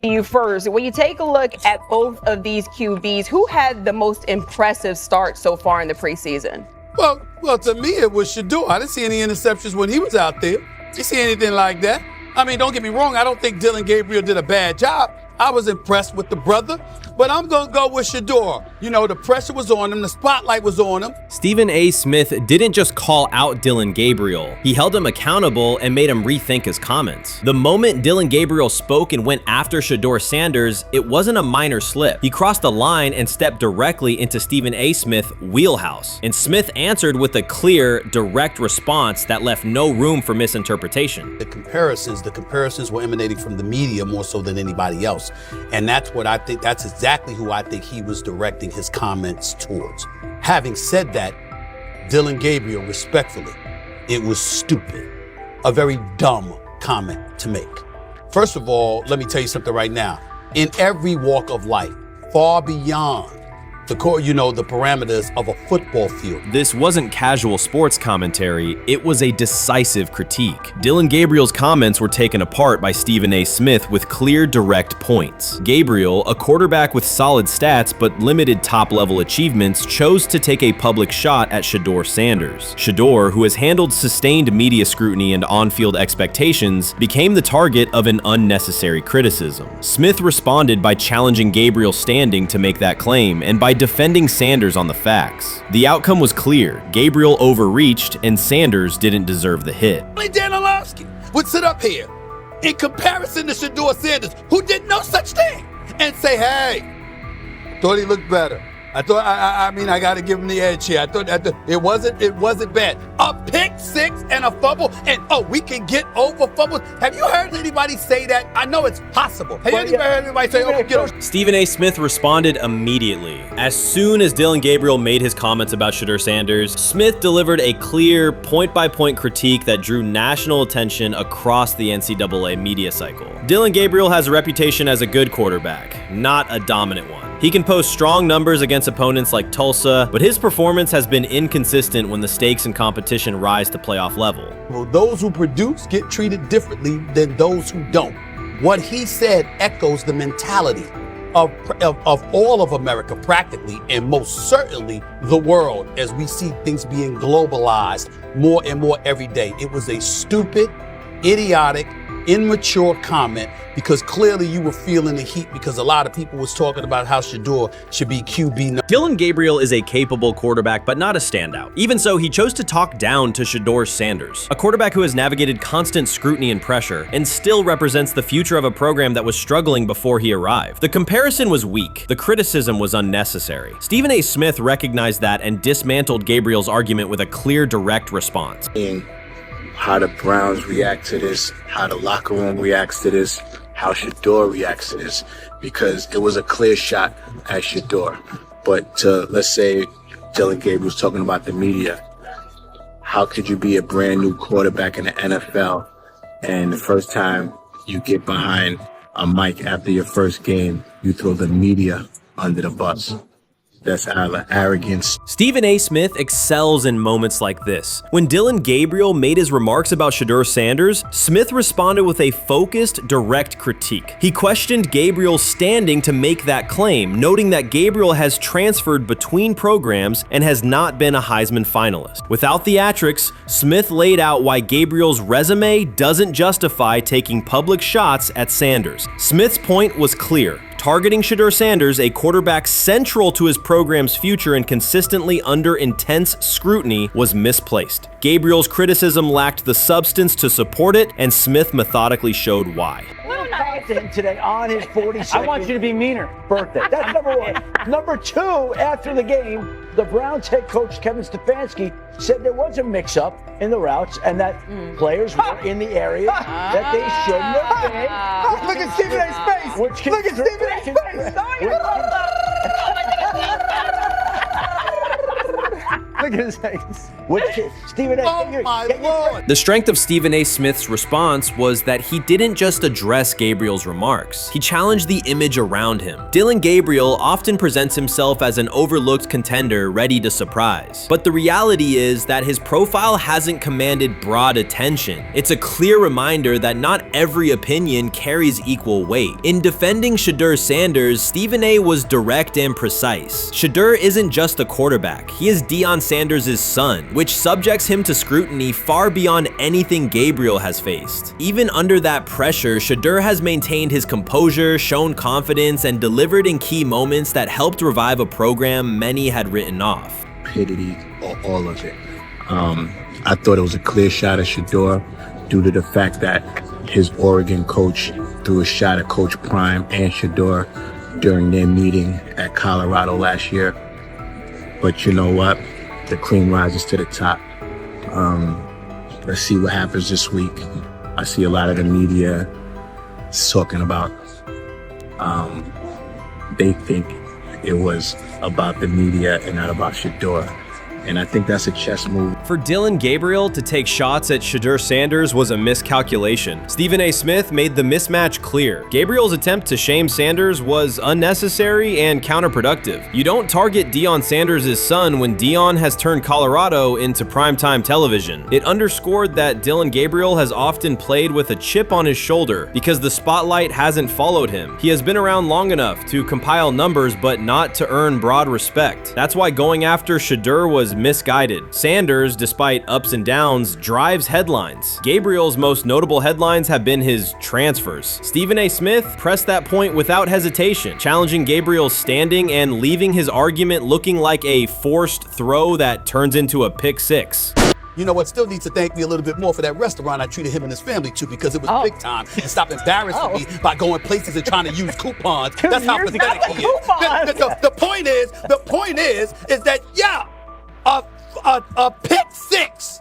You first, when you take a look at both of these QBs, who had the most impressive start so far in the preseason? Well, to me, it was Shedeur. I didn't see any interceptions when he was out there. Didn't see anything like that. I mean, don't get me wrong. I don't think Dillon Gabriel did a bad job. I was impressed with the brother, but I'm going to go with Shedeur. You know, the pressure was on him. The spotlight was on him. Stephen A. Smith didn't just call out Dillon Gabriel. He held him accountable and made him rethink his comments. The moment Dillon Gabriel spoke and went after Shedeur Sanders, it wasn't a minor slip. He crossed the line and stepped directly into Stephen A. Smith's wheelhouse. And Smith answered with a clear, direct response that left no room for misinterpretation. The comparisons were emanating from the media more so than anybody else. And that's what I think, that's exactly who I think he was directing his comments towards. Having said that, Dillon Gabriel, respectfully, it was stupid. A very dumb comment to make. First of all, let me tell you something right now. In every walk of life, far beyond the parameters of a football field. This wasn't casual sports commentary, it was a decisive critique. Dillon Gabriel's comments were taken apart by Stephen A. Smith with clear, direct points. Gabriel, a quarterback with solid stats but limited top-level achievements, chose to take a public shot at Shedeur Sanders. Shedeur, who has handled sustained media scrutiny and on-field expectations, became the target of an unnecessary criticism. Smith responded by challenging Gabriel's standing to make that claim, and by defending Sanders on the facts. The outcome was clear. Gabriel overreached, and Sanders didn't deserve the hit. Dan Orlovsky would sit up here in comparison to Shedeur Sanders, who did no such thing, and say, hey, thought he looked better. I got to give him the edge here. I thought it wasn't bad. A pick six and a fumble, and we can get over fumbles. Have you heard anybody say that? I know it's possible. Have you ever heard anybody say, we get over? Stephen A. Smith responded immediately. As soon as Dillon Gabriel made his comments about Shedeur Sanders, Smith delivered a clear, point-by-point critique that drew national attention across the NCAA media cycle. Dillon Gabriel has a reputation as a good quarterback, not a dominant one. He can post strong numbers against opponents like Tulsa, but his performance has been inconsistent when the stakes and competition rise to playoff level. Well, those who produce get treated differently than those who don't. What he said echoes the mentality of all of America practically, and most certainly the world, as we see things being globalized more and more every day. It was a stupid, idiotic, immature comment, because clearly you were feeling the heat because a lot of people was talking about how Shedeur should be QB. Dillon Gabriel is a capable quarterback, but not a standout. Even so, he chose to talk down to Shedeur Sanders, a quarterback who has navigated constant scrutiny and pressure and still represents the future of a program that was struggling before he arrived. The comparison was weak. The criticism was unnecessary. Stephen A. Smith recognized that and dismantled Gabriel's argument with a clear, direct response. How the Browns react to this, how the locker room reacts to this, how Shedeur reacts to this, because it was a clear shot at Shedeur. But let's say Dillon Gabriel's talking about the media. How could you be a brand new quarterback in the NFL and the first time you get behind a mic after your first game, you throw the media under the bus? That's arrogance. Stephen A. Smith excels in moments like this. When Dillon Gabriel made his remarks about Shedeur Sanders, Smith responded with a focused, direct critique. He questioned Gabriel's standing to make that claim, noting that Gabriel has transferred between programs and has not been a Heisman finalist. Without theatrics, Smith laid out why Gabriel's resume doesn't justify taking public shots at Sanders. Smith's point was clear. Targeting Shedeur Sanders, a quarterback central to his program's future and consistently under intense scrutiny, was misplaced. Gabriel's criticism lacked the substance to support it, and Smith methodically showed why. Content today on his 42nd I want you to be meaner. Birthday. That's number one. Number two, after the game, the Browns head coach Kevin Stefanski said there was a mix-up in the routes and that players were in the area that they shouldn't have been. Look at Stephen A's face. Look at Stephen A's face. Look at Stephen A. Oh my Lord. The strength of Stephen A. Smith's response was that he didn't just address Gabriel's remarks. He challenged the image around him. Dillon Gabriel often presents himself as an overlooked contender ready to surprise. But the reality is that his profile hasn't commanded broad attention. It's a clear reminder that not every opinion carries equal weight. In defending Shedeur Sanders, Stephen A. was direct and precise. Shedeur isn't just a quarterback. He is Deion Sanders' son, which subjects him to scrutiny far beyond anything Gabriel has faced. Even under that pressure, Shedeur has maintained his composure, shown confidence, and delivered in key moments that helped revive a program many had written off. Stupidity, all of it. I thought it was a clear shot at Shedeur due to the fact that his Oregon coach threw a shot at Coach Prime and Shedeur during their meeting at Colorado last year. But you know what? The cream rises to the top. Let's see what happens this week. I see a lot of the media talking about they think it was about the media and not about Shedeur. And I think that's a chess move. For Dillon Gabriel to take shots at Shedeur Sanders was a miscalculation. Stephen A. Smith made the mismatch clear. Gabriel's attempt to shame Sanders was unnecessary and counterproductive. You don't target Deion Sanders' son when Deion has turned Colorado into primetime television. It underscored that Dillon Gabriel has often played with a chip on his shoulder because the spotlight hasn't followed him. He has been around long enough to compile numbers but not to earn broad respect. That's why going after Shedeur was misguided. Sanders, despite ups and downs, drives headlines. Gabriel's most notable headlines have been his transfers. Stephen A. Smith pressed that point without hesitation, challenging Gabriel's standing and leaving his argument looking like a forced throw that turns into a pick six. You know what? Still needs to thank me a little bit more for that restaurant I treated him and his family to, because it was big time, and stop embarrassing me by going places and trying to use coupons. That's how pathetic he is. The point is that a pick six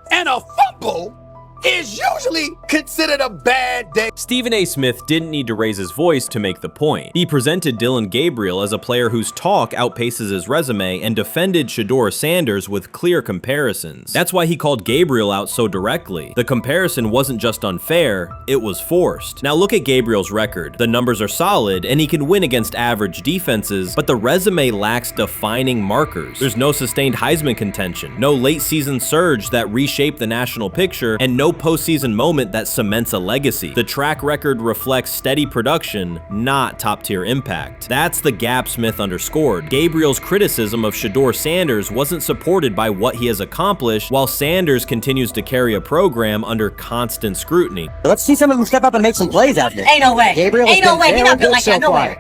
and a fumble is usually considered a bad day. Stephen A. Smith didn't need to raise his voice to make the point. He presented Dillon Gabriel as a player whose talk outpaces his resume and defended Shedeur Sanders with clear comparisons. That's why he called Gabriel out so directly. The comparison wasn't just unfair, it was forced. Now look at Gabriel's record. The numbers are solid and he can win against average defenses, but the resume lacks defining markers. There's no sustained Heisman contention, no late season surge that reshaped the national picture, and no postseason moment that cements a legacy. The track record reflects steady production, not top-tier impact. That's the gap Smith underscored. Gabriel's criticism of Shedeur Sanders wasn't supported by what he has accomplished, while Sanders continues to carry a program under constant scrutiny. Let's see some of them step up and make some plays out there. Ain't no way. Gabriel Ain't no way. He's not built like that. No way.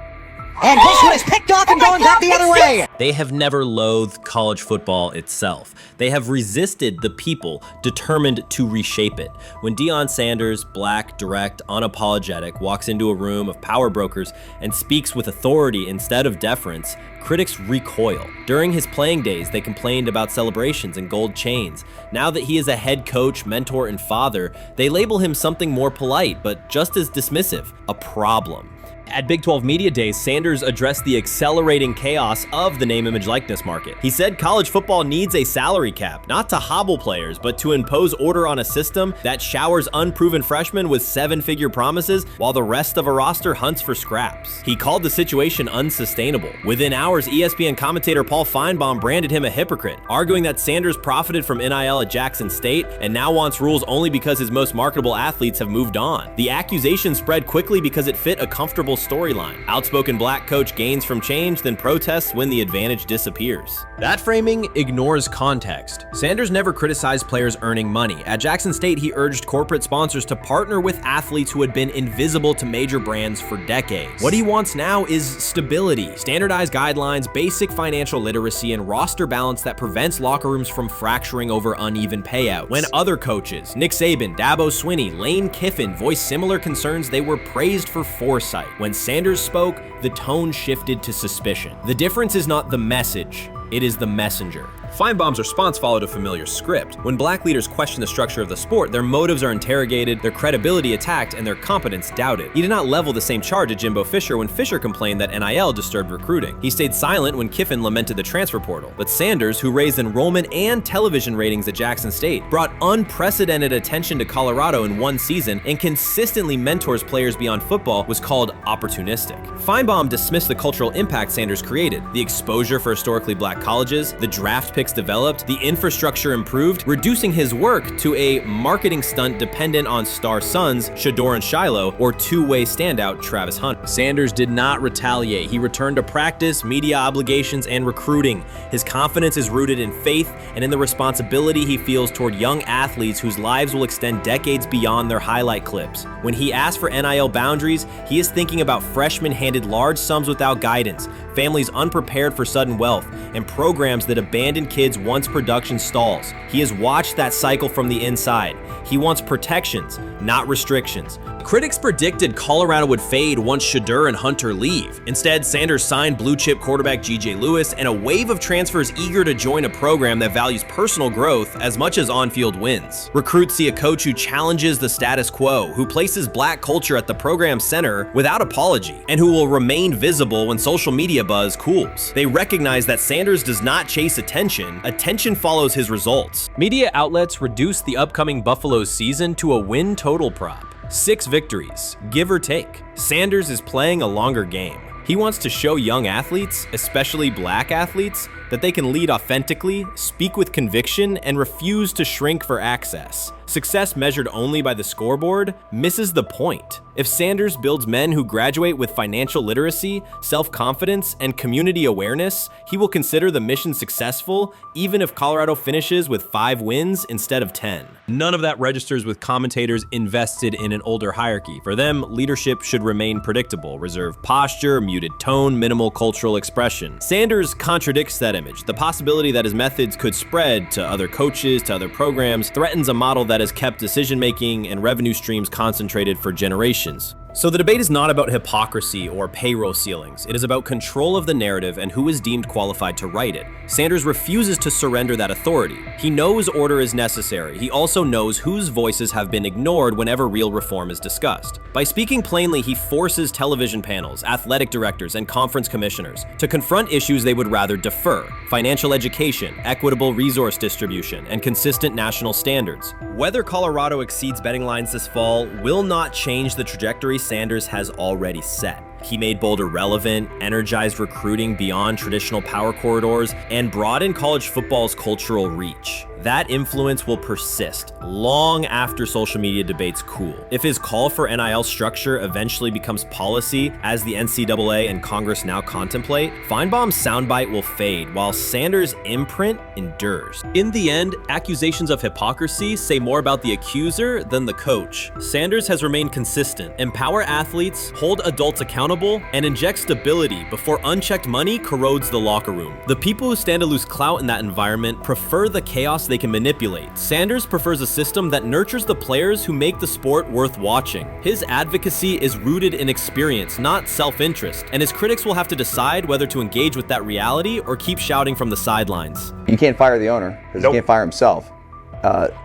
And this one is picked off and going back the other way. They have never loathed college football itself. They have resisted the people determined to reshape it. When Deion Sanders, black, direct, unapologetic, walks into a room of power brokers and speaks with authority instead of deference, critics recoil. During his playing days, they complained about celebrations and gold chains. Now that he is a head coach, mentor, and father, they label him something more polite, but just as dismissive, a problem. At Big 12 Media Days, Sanders addressed the accelerating chaos of the name, image, likeness market. He said college football needs a salary cap, not to hobble players, but to impose order on a system that showers unproven freshmen with seven-figure promises while the rest of a roster hunts for scraps. He called the situation unsustainable. Within hours, ESPN commentator Paul Feinbaum branded him a hypocrite, arguing that Sanders profited from NIL at Jackson State and now wants rules only because his most marketable athletes have moved on. The accusation spread quickly because it fit a comfortable storyline. Outspoken black coach gains from change, then protests when the advantage disappears. That framing ignores context. Sanders never criticized players earning money. At Jackson State, he urged corporate sponsors to partner with athletes who had been invisible to major brands for decades. What he wants now is stability, standardized guidelines, basic financial literacy, and roster balance that prevents locker rooms from fracturing over uneven payouts. When other coaches, Nick Saban, Dabo Swinney, Lane Kiffin, voiced similar concerns, they were praised for foresight. When Sanders spoke, the tone shifted to suspicion. The difference is not the message, it is the messenger. Feinbaum's response followed a familiar script. When black leaders question the structure of the sport, their motives are interrogated, their credibility attacked, and their competence doubted. He did not level the same charge at Jimbo Fisher when Fisher complained that NIL disturbed recruiting. He stayed silent when Kiffin lamented the transfer portal. But Sanders, who raised enrollment and television ratings at Jackson State, brought unprecedented attention to Colorado in one season and consistently mentors players beyond football, was called opportunistic. Feinbaum dismissed the cultural impact Sanders created, the exposure for historically black colleges, the draft picks developed, the infrastructure improved, reducing his work to a marketing stunt dependent on star sons Shedeur and Shiloh or two-way standout Travis Hunter. Sanders did not retaliate. He returned to practice, media obligations, and recruiting. His confidence is rooted in faith and in the responsibility he feels toward young athletes whose lives will extend decades beyond their highlight clips. When he asks for NIL boundaries, he is thinking about freshmen handed large sums without guidance, families unprepared for sudden wealth, and programs that abandon kids once production stalls. He has watched that cycle from the inside. He wants protections, not restrictions. Critics predicted Colorado would fade once Shedeur and Hunter leave. Instead, Sanders signed blue-chip quarterback G.J. Lewis and a wave of transfers eager to join a program that values personal growth as much as on-field wins. Recruits see a coach who challenges the status quo, who places black culture at the program's center without apology, and who will remain visible when social media buzz cools. They recognize that Sanders does not chase attention. Attention follows his results. Media outlets reduced the upcoming Buffaloes season to a win total prop. 6 victories, give or take. Sanders is playing a longer game. He wants to show young athletes, especially black athletes, that they can lead authentically, speak with conviction, and refuse to shrink for access. Success measured only by the scoreboard misses the point. If Sanders builds men who graduate with financial literacy, self-confidence, and community awareness, he will consider the mission successful, even if Colorado finishes with 5 wins instead of 10. None of that registers with commentators invested in an older hierarchy. For them, leadership should remain predictable, reserved posture, muted tone, minimal cultural expression. Sanders contradicts that image. The possibility that his methods could spread to other coaches, to other programs, threatens a model that has kept decision-making and revenue streams concentrated for generations. So the debate is not about hypocrisy or payroll ceilings. It is about control of the narrative and who is deemed qualified to write it. Sanders refuses to surrender that authority. He knows order is necessary. He also knows whose voices have been ignored whenever real reform is discussed. By speaking plainly, he forces television panels, athletic directors, and conference commissioners to confront issues they would rather defer: financial education, equitable resource distribution, and consistent national standards. Whether Colorado exceeds betting lines this fall will not change the trajectory Sanders has already set. He made Boulder relevant, energized recruiting beyond traditional power corridors, and broadened college football's cultural reach. That influence will persist long after social media debates cool. If his call for NIL structure eventually becomes policy, as the NCAA and Congress now contemplate, Feinbaum's soundbite will fade, while Sanders' imprint endures. In the end, accusations of hypocrisy say more about the accuser than the coach. Sanders has remained consistent: empower athletes, hold adults accountable, and inject stability before unchecked money corrodes the locker room. The people who stand to lose clout in that environment prefer the chaos they can manipulate. Sanders prefers a system that nurtures the players who make the sport worth watching. His advocacy is rooted in experience, not self-interest, and his critics will have to decide whether to engage with that reality or keep shouting from the sidelines. You can't fire the owner because he can't fire himself.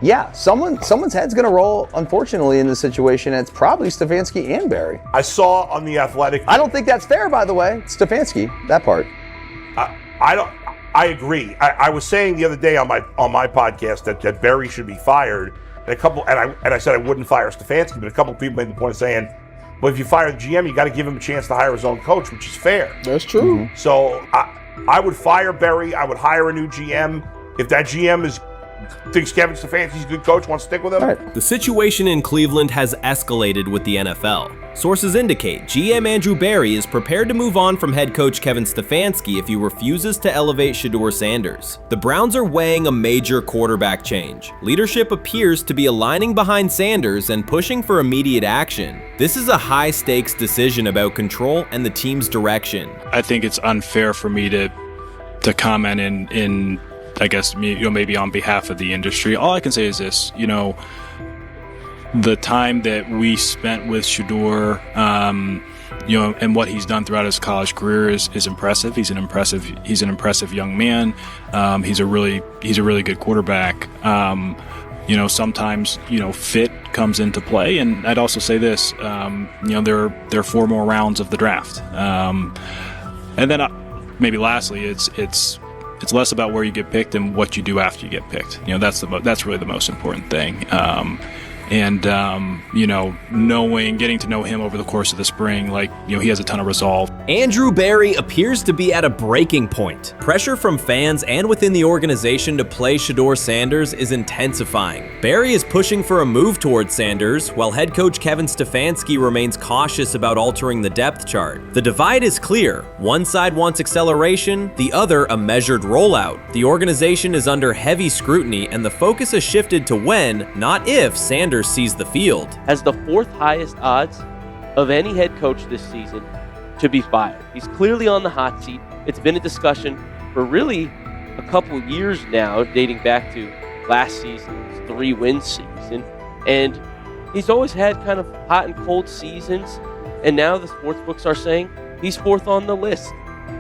Yeah, someone's head's going to roll, unfortunately, in this situation. And it's probably Stefanski and Barry. I saw on The Athletic. I don't think that's fair, by the way. Stefanski, that part. I agree. I was saying the other day on my podcast that Barry should be fired. And I said I wouldn't fire Stefanski, but a couple of people made the point of saying, well, if you fire the GM, you got to give him a chance to hire his own coach, which is fair. That's true. Mm-hmm. So I would fire Barry. I would hire a new GM. If that GM thinks Kevin Stefanski's a good coach, wants to stick with him. Right. The situation in Cleveland has escalated with the NFL. Sources indicate GM Andrew Barry is prepared to move on from head coach Kevin Stefanski if he refuses to elevate Shedeur Sanders. The Browns are weighing a major quarterback change. Leadership appears to be aligning behind Sanders and pushing for immediate action. This is a high-stakes decision about control and the team's direction. I think it's unfair for me to comment in I guess, maybe on behalf of the industry. All I can say is this, the time that we spent with Shedeur, and what he's done throughout his college career is impressive. He's an impressive young man. He's a really good quarterback. Sometimes, fit comes into play. And I'd also say this, there are 4 more rounds of the draft. And then maybe lastly, it's less about where you get picked and what you do after you get picked. That's really the most important thing. Getting to know him over the course of the spring, he has a ton of resolve. Andrew Berry appears to be at a breaking point. Pressure from fans and within the organization to play Shedeur Sanders is intensifying. Berry is pushing for a move towards Sanders, while head coach Kevin Stefanski remains cautious about altering the depth chart. The divide is clear. One side wants acceleration, the other a measured rollout. The organization is under heavy scrutiny, and the focus has shifted to when, not if, Sanders sees the field. Has the 4th highest odds of any head coach this season to be fired. He's clearly on the hot seat. It's been a discussion for really a couple years now, dating back to last season's 3-win season. And he's always had kind of hot and cold seasons. And now the sports books are saying he's 4th on the list.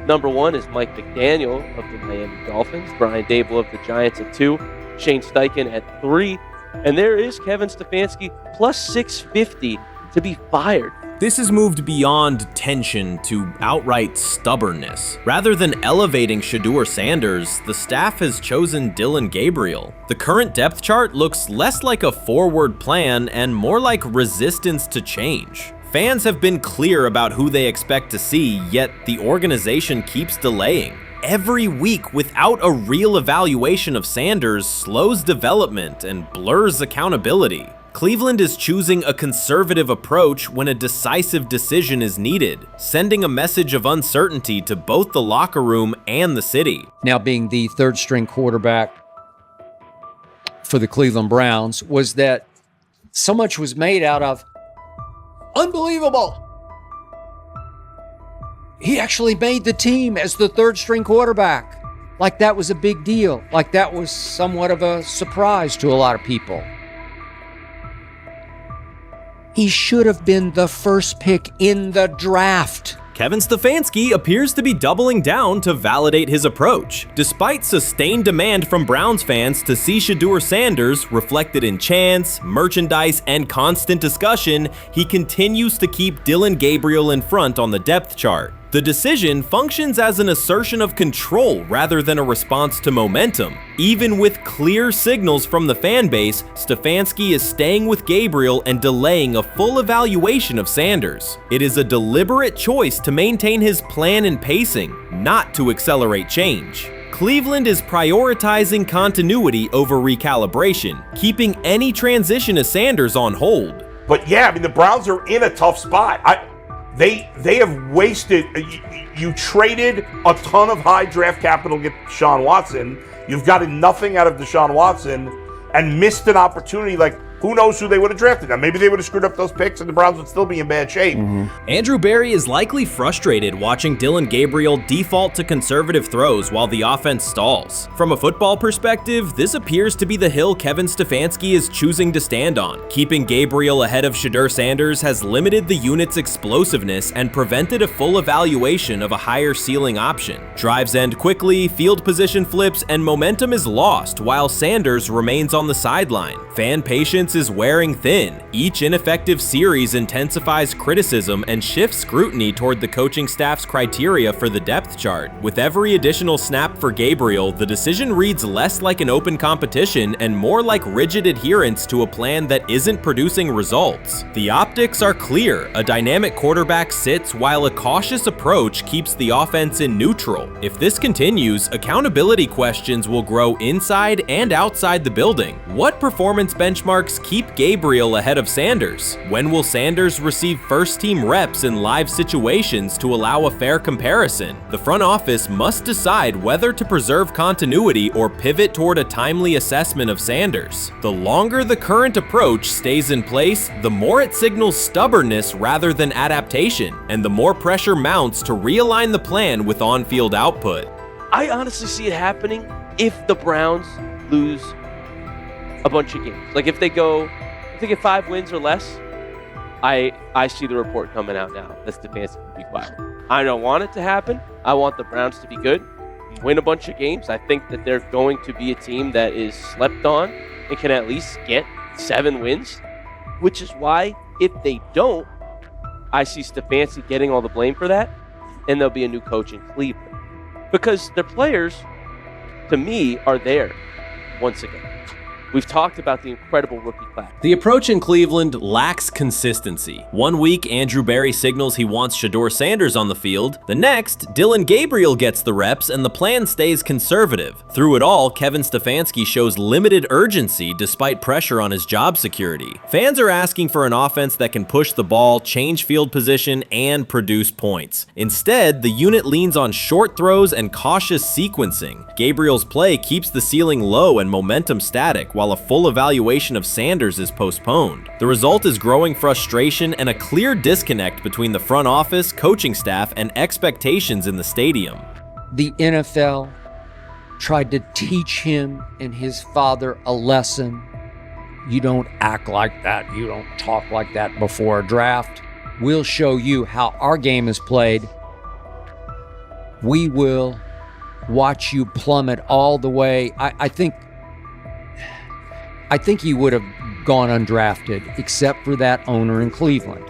Number 1 is Mike McDaniel of the Miami Dolphins, Brian Dable of the Giants at 2, Shane Steichen at 3, and there is Kevin Stefanski plus 650 to be fired. This has moved beyond tension to outright stubbornness. Rather than elevating Shedeur Sanders, the staff has chosen Dillon Gabriel. The current depth chart looks less like a forward plan and more like resistance to change. Fans have been clear about who they expect to see, yet the organization keeps delaying. Every week without a real evaluation of Sanders slows development and blurs accountability. Cleveland is choosing a conservative approach when a decisive decision is needed, sending a message of uncertainty to both the locker room and the city. Now being the 3rd-string quarterback for the Cleveland Browns, was that so much was made out of unbelievable. He actually made the team as the 3rd-string quarterback. Like that was a big deal. Like that was somewhat of a surprise to a lot of people. He should have been the 1st pick in the draft. Kevin Stefanski appears to be doubling down to validate his approach. Despite sustained demand from Browns fans to see Shedeur Sanders reflected in chants, merchandise, and constant discussion, he continues to keep Dillon Gabriel in front on the depth chart. The decision functions as an assertion of control rather than a response to momentum. Even with clear signals from the fan base, Stefanski is staying with Gabriel and delaying a full evaluation of Sanders. It is a deliberate choice to maintain his plan and pacing, not to accelerate change. Cleveland is prioritizing continuity over recalibration, keeping any transition to Sanders on hold. But yeah, I mean, the Browns are in a tough spot. They have wasted. You traded a ton of high draft capital to get Deshaun Watson. You've gotten nothing out of Deshaun Watson and missed an opportunity. Who knows who they would have drafted? Now, maybe they would have screwed up those picks and the Browns would still be in bad shape. Andrew Berry is likely frustrated watching Dillon Gabriel default to conservative throws while the offense stalls. From a football perspective, this appears to be the hill Kevin Stefanski is choosing to stand on. Keeping Gabriel ahead of Shedeur Sanders has limited the unit's explosiveness and prevented a full evaluation of a higher ceiling option. Drives end quickly, field position flips, and momentum is lost while Sanders remains on the sideline. Fan patience is wearing thin. Each ineffective series intensifies criticism and shifts scrutiny toward the coaching staff's criteria for the depth chart. With every additional snap for Gabriel, the decision reads less like an open competition and more like rigid adherence to a plan that isn't producing results. The optics are clear. A dynamic quarterback sits while a cautious approach keeps the offense in neutral. If this continues, accountability questions will grow inside and outside the building. What performance benchmarks keep Gabriel ahead of Sanders? When will Sanders receive first-team reps in live situations to allow a fair comparison? The front office must decide whether to preserve continuity or pivot toward a timely assessment of Sanders. The longer the current approach stays in place, the more it signals stubbornness rather than adaptation, and the more pressure mounts to realign the plan with on-field output. I honestly see it happening if the Browns lose a bunch of games. If they get 5 wins or less, I see the report coming out now that Stefanski will be fired. I don't want it to happen. I want the Browns to be good, win a bunch of games. I think that they're going to be a team that is slept on and can at least get 7 wins, which is why if they don't, I see Stefanski getting all the blame for that, and there'll be a new coach in Cleveland. Because their players, to me, are there once again. We've talked about the incredible rookie class. The approach in Cleveland lacks consistency. One week, Andrew Berry signals he wants Shedeur Sanders on the field. The next, Dillon Gabriel gets the reps and the plan stays conservative. Through it all, Kevin Stefanski shows limited urgency despite pressure on his job security. Fans are asking for an offense that can push the ball, change field position, and produce points. Instead, the unit leans on short throws and cautious sequencing. Gabriel's play keeps the ceiling low and momentum static, while a full evaluation of Sanders is postponed. The result is growing frustration and a clear disconnect between the front office, coaching staff, and expectations in the stadium. The NFL tried to teach him and his father a lesson. You don't act like that. You don't talk like that before a draft. We'll show you how our game is played. We will watch you plummet all the way. I think he would have gone undrafted except for that owner in Cleveland.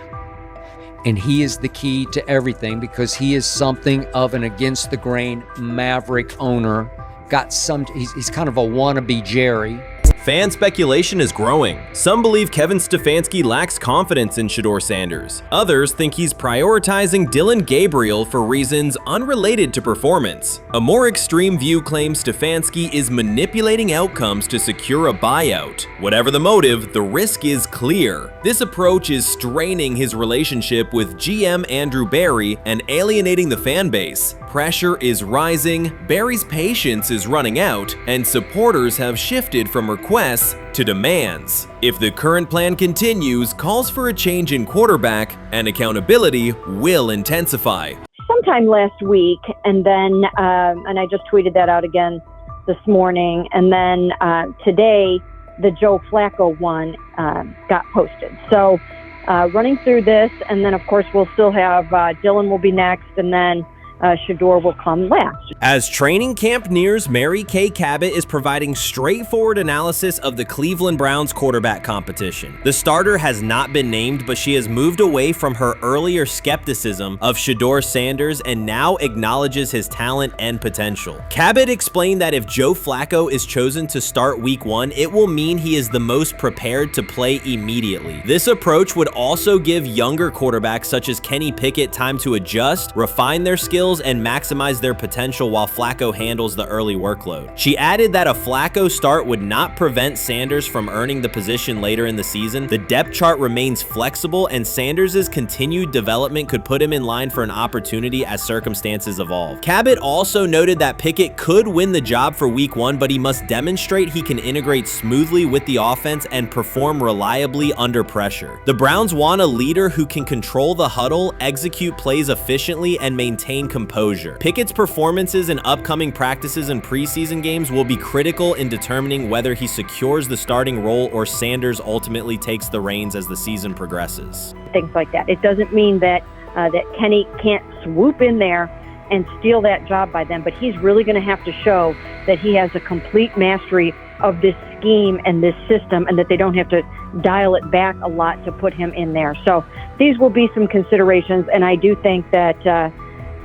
And he is the key to everything because he is something of an against the grain maverick owner. He's kind of a wannabe Jerry. Fan speculation is growing. Some believe Kevin Stefanski lacks confidence in Shedeur Sanders. Others think he's prioritizing Dillon Gabriel for reasons unrelated to performance. A more extreme view claims Stefanski is manipulating outcomes to secure a buyout. Whatever the motive, the risk is clear. This approach is straining his relationship with GM Andrew Berry and alienating the fan base. Pressure is rising, Berry's patience is running out, and supporters have shifted from requests to demands. If the current plan continues, calls for a change in quarterback and accountability will intensify. Sometime last week, and then, and I just tweeted that out again this morning, and then today, the Joe Flacco one got posted. So running through this, and then of course we'll still have Dillon will be next, and then Shedeur will come last. As training camp nears, Mary Kay Cabot is providing straightforward analysis of the Cleveland Browns quarterback competition. The starter has not been named, but she has moved away from her earlier skepticism of Shedeur Sanders and now acknowledges his talent and potential. Cabot explained that if Joe Flacco is chosen to start week 1, it will mean he is the most prepared to play immediately. This approach would also give younger quarterbacks such as Kenny Pickett time to adjust, refine their skills, and maximize their potential while Flacco handles the early workload. She added that a Flacco start would not prevent Sanders from earning the position later in the season. The depth chart remains flexible, and Sanders' continued development could put him in line for an opportunity as circumstances evolve. Cabot also noted that Pickett could win the job for week 1, but he must demonstrate he can integrate smoothly with the offense and perform reliably under pressure. The Browns want a leader who can control the huddle, execute plays efficiently, and maintain composure. Pickett's performances in upcoming practices and preseason games will be critical in determining whether he secures the starting role or Sanders ultimately takes the reins as the season progresses. Things like that. It doesn't mean that that Kenny can't swoop in there and steal that job by them, but he's really going to have to show that he has a complete mastery of this scheme and this system, and that they don't have to dial it back a lot to put him in there. So these will be some considerations, and I do think that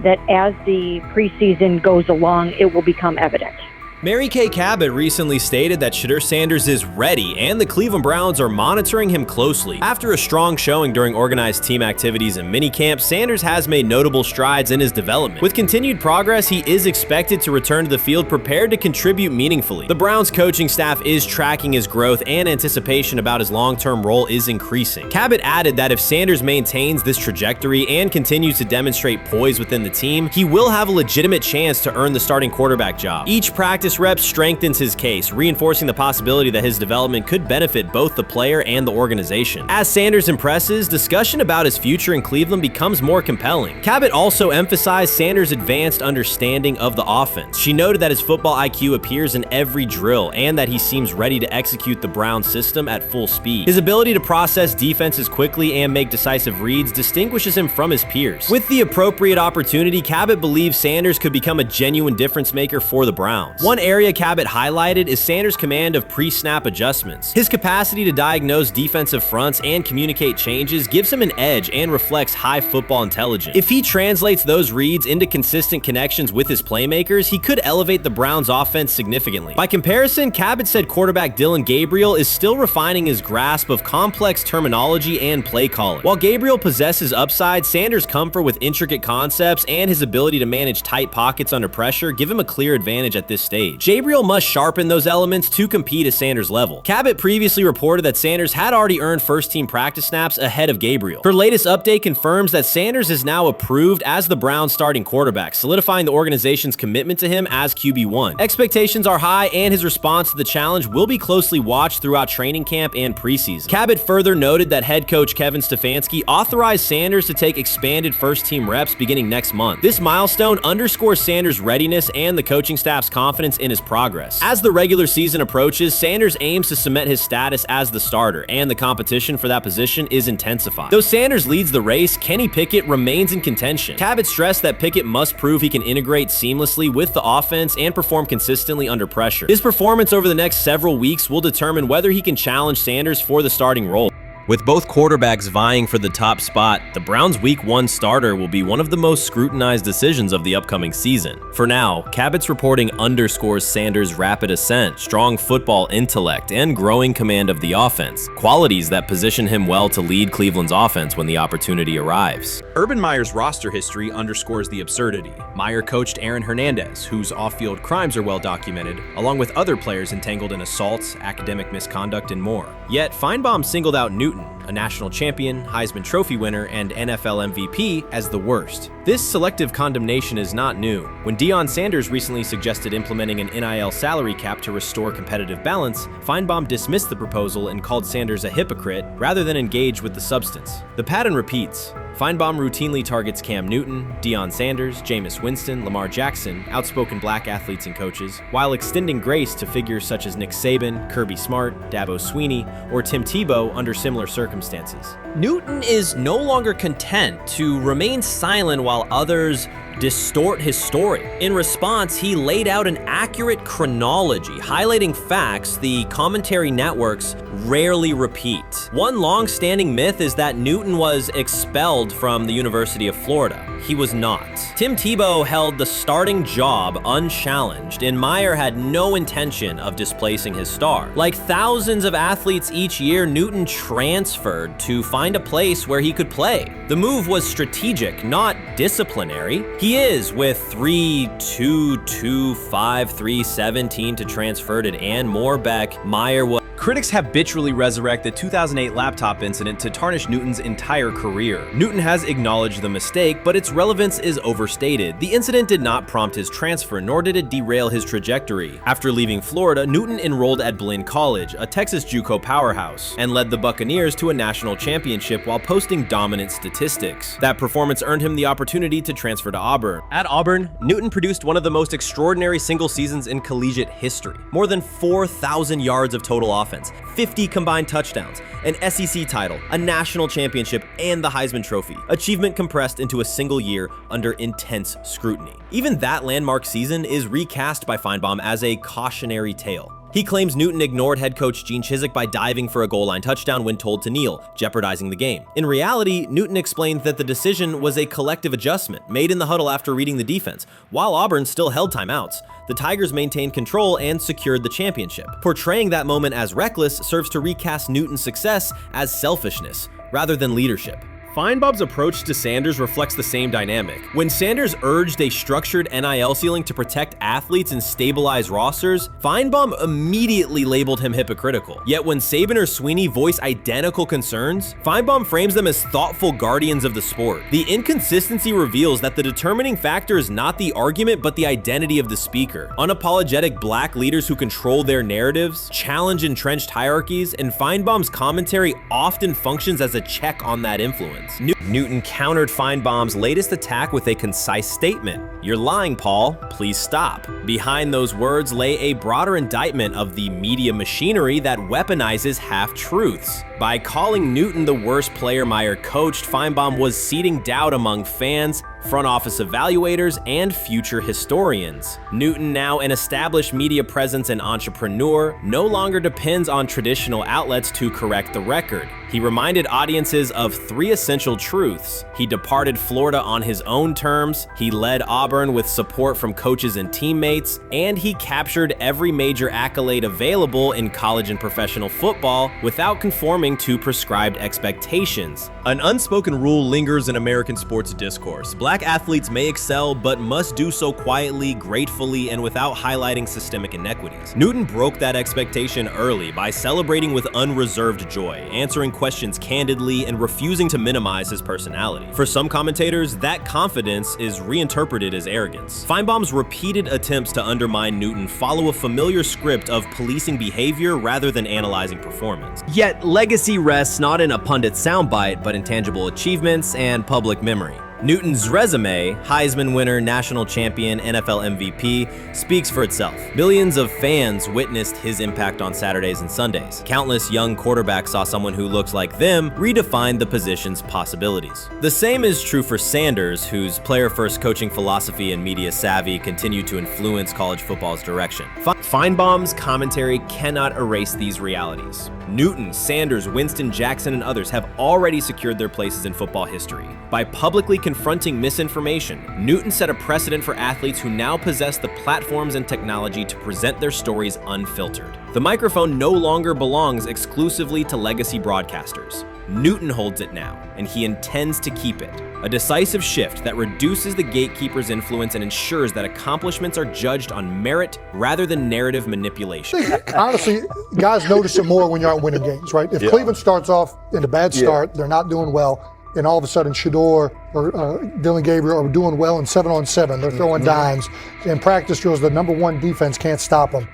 that as the preseason goes along, it will become evident. Mary Kay Cabot recently stated that Shedeur Sanders is ready, and the Cleveland Browns are monitoring him closely. After a strong showing during organized team activities and minicamp, Sanders has made notable strides in his development. With continued progress, he is expected to return to the field prepared to contribute meaningfully. The Browns coaching staff is tracking his growth, and anticipation about his long-term role is increasing. Cabot added that if Sanders maintains this trajectory and continues to demonstrate poise within the team, he will have a legitimate chance to earn the starting quarterback job. Each practice practice reps strengthens his case, reinforcing the possibility that his development could benefit both the player and the organization. As Sanders impresses, discussion about his future in Cleveland becomes more compelling. Cabot also emphasized Sanders' advanced understanding of the offense. She noted that his football IQ appears in every drill and that he seems ready to execute the Browns system at full speed. His ability to process defenses quickly and make decisive reads distinguishes him from his peers. With the appropriate opportunity, Cabot believes Sanders could become a genuine difference maker for the Browns. One area Cabot highlighted is Sanders' command of pre-snap adjustments. His capacity to diagnose defensive fronts and communicate changes gives him an edge and reflects high football intelligence. If he translates those reads into consistent connections with his playmakers, he could elevate the Browns' offense significantly. By comparison, Cabot said quarterback Dillon Gabriel is still refining his grasp of complex terminology and play calling. While Gabriel possesses upside, Sanders' comfort with intricate concepts and his ability to manage tight pockets under pressure give him a clear advantage at this stage. Gabriel must sharpen those elements to compete at Sanders' level. Cabot previously reported that Sanders had already earned first-team practice snaps ahead of Gabriel. Her latest update confirms that Sanders is now approved as the Browns' starting quarterback, solidifying the organization's commitment to him as QB1. Expectations are high, and his response to the challenge will be closely watched throughout training camp and preseason. Cabot further noted that head coach Kevin Stefanski authorized Sanders to take expanded first-team reps beginning next month. This milestone underscores Sanders' readiness and the coaching staff's confidence in his progress. As the regular season approaches, Sanders aims to cement his status as the starter, and the competition for that position is intensified. Though Sanders leads the race, Kenny Pickett remains in contention. Cabot stressed that Pickett must prove he can integrate seamlessly with the offense and perform consistently under pressure. His performance over the next several weeks will determine whether he can challenge Sanders for the starting role. With both quarterbacks vying for the top spot, the Browns' Week 1 starter will be one of the most scrutinized decisions of the upcoming season. For now, Cabot's reporting underscores Sanders' rapid ascent, strong football intellect, and growing command of the offense, qualities that position him well to lead Cleveland's offense when the opportunity arrives. Urban Meyer's roster history underscores the absurdity. Meyer coached Aaron Hernandez, whose off-field crimes are well documented, along with other players entangled in assaults, academic misconduct, and more. Yet, Feinbaum singled out Newton, a national champion, Heisman Trophy winner, and NFL MVP, as the worst. This selective condemnation is not new. When Deion Sanders recently suggested implementing an NIL salary cap to restore competitive balance, Feinbaum dismissed the proposal and called Sanders a hypocrite rather than engage with the substance. The pattern repeats. Feinbaum routinely targets Cam Newton, Deion Sanders, Jameis Winston, Lamar Jackson, outspoken black athletes and coaches, while extending grace to figures such as Nick Saban, Kirby Smart, Dabo Swinney, or Tim Tebow under similar circumstances. Newton is no longer content to remain silent while others distort his story. In response, he laid out an accurate chronology, highlighting facts the commentary networks rarely repeat. One long-standing myth is that Newton was expelled from the University of Florida. He was not. Tim Tebow held the starting job unchallenged, and Meyer had no intention of displacing his star. Like thousands of athletes each year, Newton transferred to find a place where he could play. The move was strategic, not disciplinary. He is, with 3-2-2-5-3-17 to transferred and more back, Meyer was. Critics habitually resurrect the 2008 laptop incident to tarnish Newton's entire career. Newton has acknowledged the mistake, but its relevance is overstated. The incident did not prompt his transfer, nor did it derail his trajectory. After leaving Florida, Newton enrolled at Blinn College, a Texas JUCO powerhouse, and led the Buccaneers to a national championship while posting dominant statistics. That performance earned him the opportunity to transfer to Auburn. At Auburn, Newton produced one of the most extraordinary single seasons in collegiate history. More than 4,000 yards of total offense, 50 combined touchdowns, an SEC title, a national championship, and the Heisman Trophy. Achievement compressed into a single year under intense scrutiny. Even that landmark season is recast by Feinbaum as a cautionary tale. He claims Newton ignored head coach Gene Chizik by diving for a goal line touchdown when told to kneel, jeopardizing the game. In reality, Newton explained that the decision was a collective adjustment made in the huddle after reading the defense. While Auburn still held timeouts, the Tigers maintained control and secured the championship. Portraying that moment as reckless serves to recast Newton's success as selfishness rather than leadership. Feinbaum's approach to Sanders reflects the same dynamic. When Sanders urged a structured NIL ceiling to protect athletes and stabilize rosters, Feinbaum immediately labeled him hypocritical. Yet when Saban or Sweeney voice identical concerns, Feinbaum frames them as thoughtful guardians of the sport. The inconsistency reveals that the determining factor is not the argument but the identity of the speaker. Unapologetic black leaders who control their narratives, challenge entrenched hierarchies, and Feinbaum's commentary often functions as a check on that influence. Newton countered Feinbaum's latest attack with a concise statement. "You're lying, Paul. Please stop." Behind those words lay a broader indictment of the media machinery that weaponizes half-truths. By calling Newton the worst player Meyer coached, Feinbaum was seeding doubt among fans, front office evaluators, and future historians. Newton, now an established media presence and entrepreneur, no longer depends on traditional outlets to correct the record. He reminded audiences of 3 essential truths. He departed Florida on his own terms, he led Auburn with support from coaches and teammates, and he captured every major accolade available in college and professional football without conforming to prescribed expectations. An unspoken rule lingers in American sports discourse. Black athletes may excel, but must do so quietly, gratefully, and without highlighting systemic inequities. Newton broke that expectation early by celebrating with unreserved joy, answering questions candidly, and refusing to minimize his personality. For some commentators, that confidence is reinterpreted as arrogance. Feinbaum's repeated attempts to undermine Newton follow a familiar script of policing behavior rather than analyzing performance. Yet, legacy rests not in a pundit soundbite, but in tangible achievements and public memory. Newton's resume, Heisman winner, national champion, NFL MVP, speaks for itself. Millions of fans witnessed his impact on Saturdays and Sundays. Countless young quarterbacks saw someone who looked like them redefine the position's possibilities. The same is true for Sanders, whose player-first coaching philosophy and media savvy continue to influence college football's direction. Feinbaum's commentary cannot erase these realities. Newton, Sanders, Winston, Jackson, and others have already secured their places in football history. By publicly confronting misinformation, Newton set a precedent for athletes who now possess the platforms and technology to present their stories unfiltered. The microphone no longer belongs exclusively to legacy broadcasters. Newton holds it now, and he intends to keep it. A decisive shift that reduces the gatekeeper's influence and ensures that accomplishments are judged on merit rather than narrative manipulation. Honestly, guys notice it more when you're out winning games, right? If Cleveland starts off in a bad start, they're not doing well, and all of a sudden Shedeur or Dillon Gabriel are doing well in 7-on-7. They're throwing dimes. In practice drills, the number one defense can't stop them.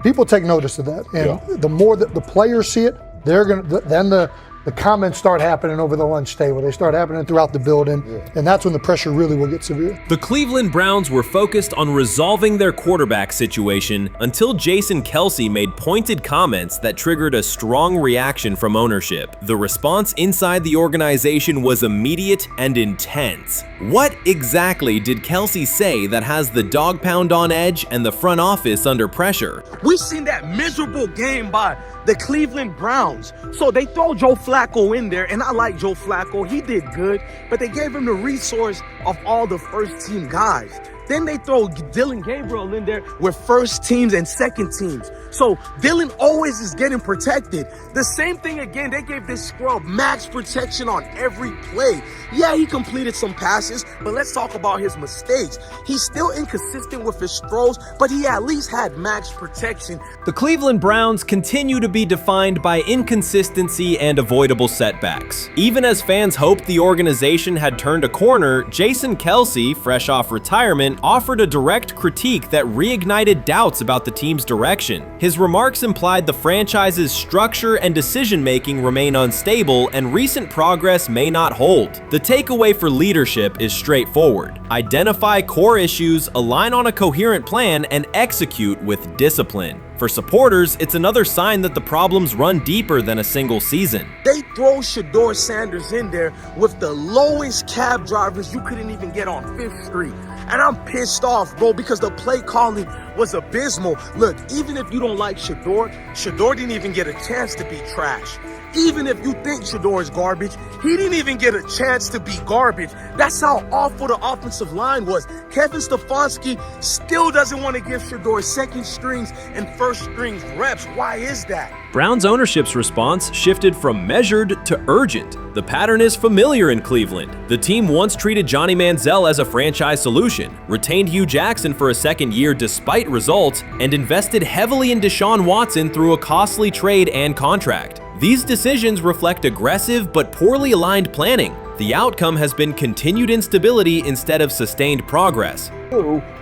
People take notice of that, and the more that the players see it, they're gonna then the comments start happening over the lunch table. They start happening throughout the building, and that's when the pressure really will get severe. The Cleveland Browns were focused on resolving their quarterback situation until Jason Kelce made pointed comments that triggered a strong reaction from ownership. The response inside the organization was immediate and intense. What exactly did Kelce say that has the dog pound on edge and the front office under pressure? We've seen that miserable game by the Cleveland Browns. So they throw Joe Flacco in there, and I like Joe Flacco. He did good, but they gave him the resource of all the first-team guys. Then they throw Dillon Gabriel in there with first teams and second teams. So Dillon always is getting protected. The same thing again, they gave this scrub max protection on every play. Yeah, he completed some passes, but let's talk about his mistakes. He's still inconsistent with his throws, but he at least had max protection. The Cleveland Browns continue to be defined by inconsistency and avoidable setbacks. Even as fans hoped the organization had turned a corner, Jason Kelce, fresh off retirement, offered a direct critique that reignited doubts about the team's direction. His remarks implied the franchise's structure and decision-making remain unstable and recent progress may not hold. The takeaway for leadership is straightforward. Identify core issues, align on a coherent plan, and execute with discipline. For supporters, it's another sign that the problems run deeper than a single season. They throw Shedeur Sanders in there with the lowest cab drivers you couldn't even get on 5th Street. And I'm pissed off, bro, because the play calling was abysmal. Look, even if you don't like Shedeur didn't even get a chance to be trash. Even if you think Shedeur is garbage, he didn't even get a chance to be garbage. That's how awful the offensive line was. Kevin Stefanski still doesn't want to give Shedeur second strings and first strings reps. Why is that? Browns ownership's response shifted from measured to urgent. The pattern is familiar in Cleveland. The team once treated Johnny Manziel as a franchise solution, retained Hugh Jackson for a second year despite results, and invested heavily in Deshaun Watson through a costly trade and contract. These decisions reflect aggressive but poorly aligned planning. The outcome has been continued instability instead of sustained progress.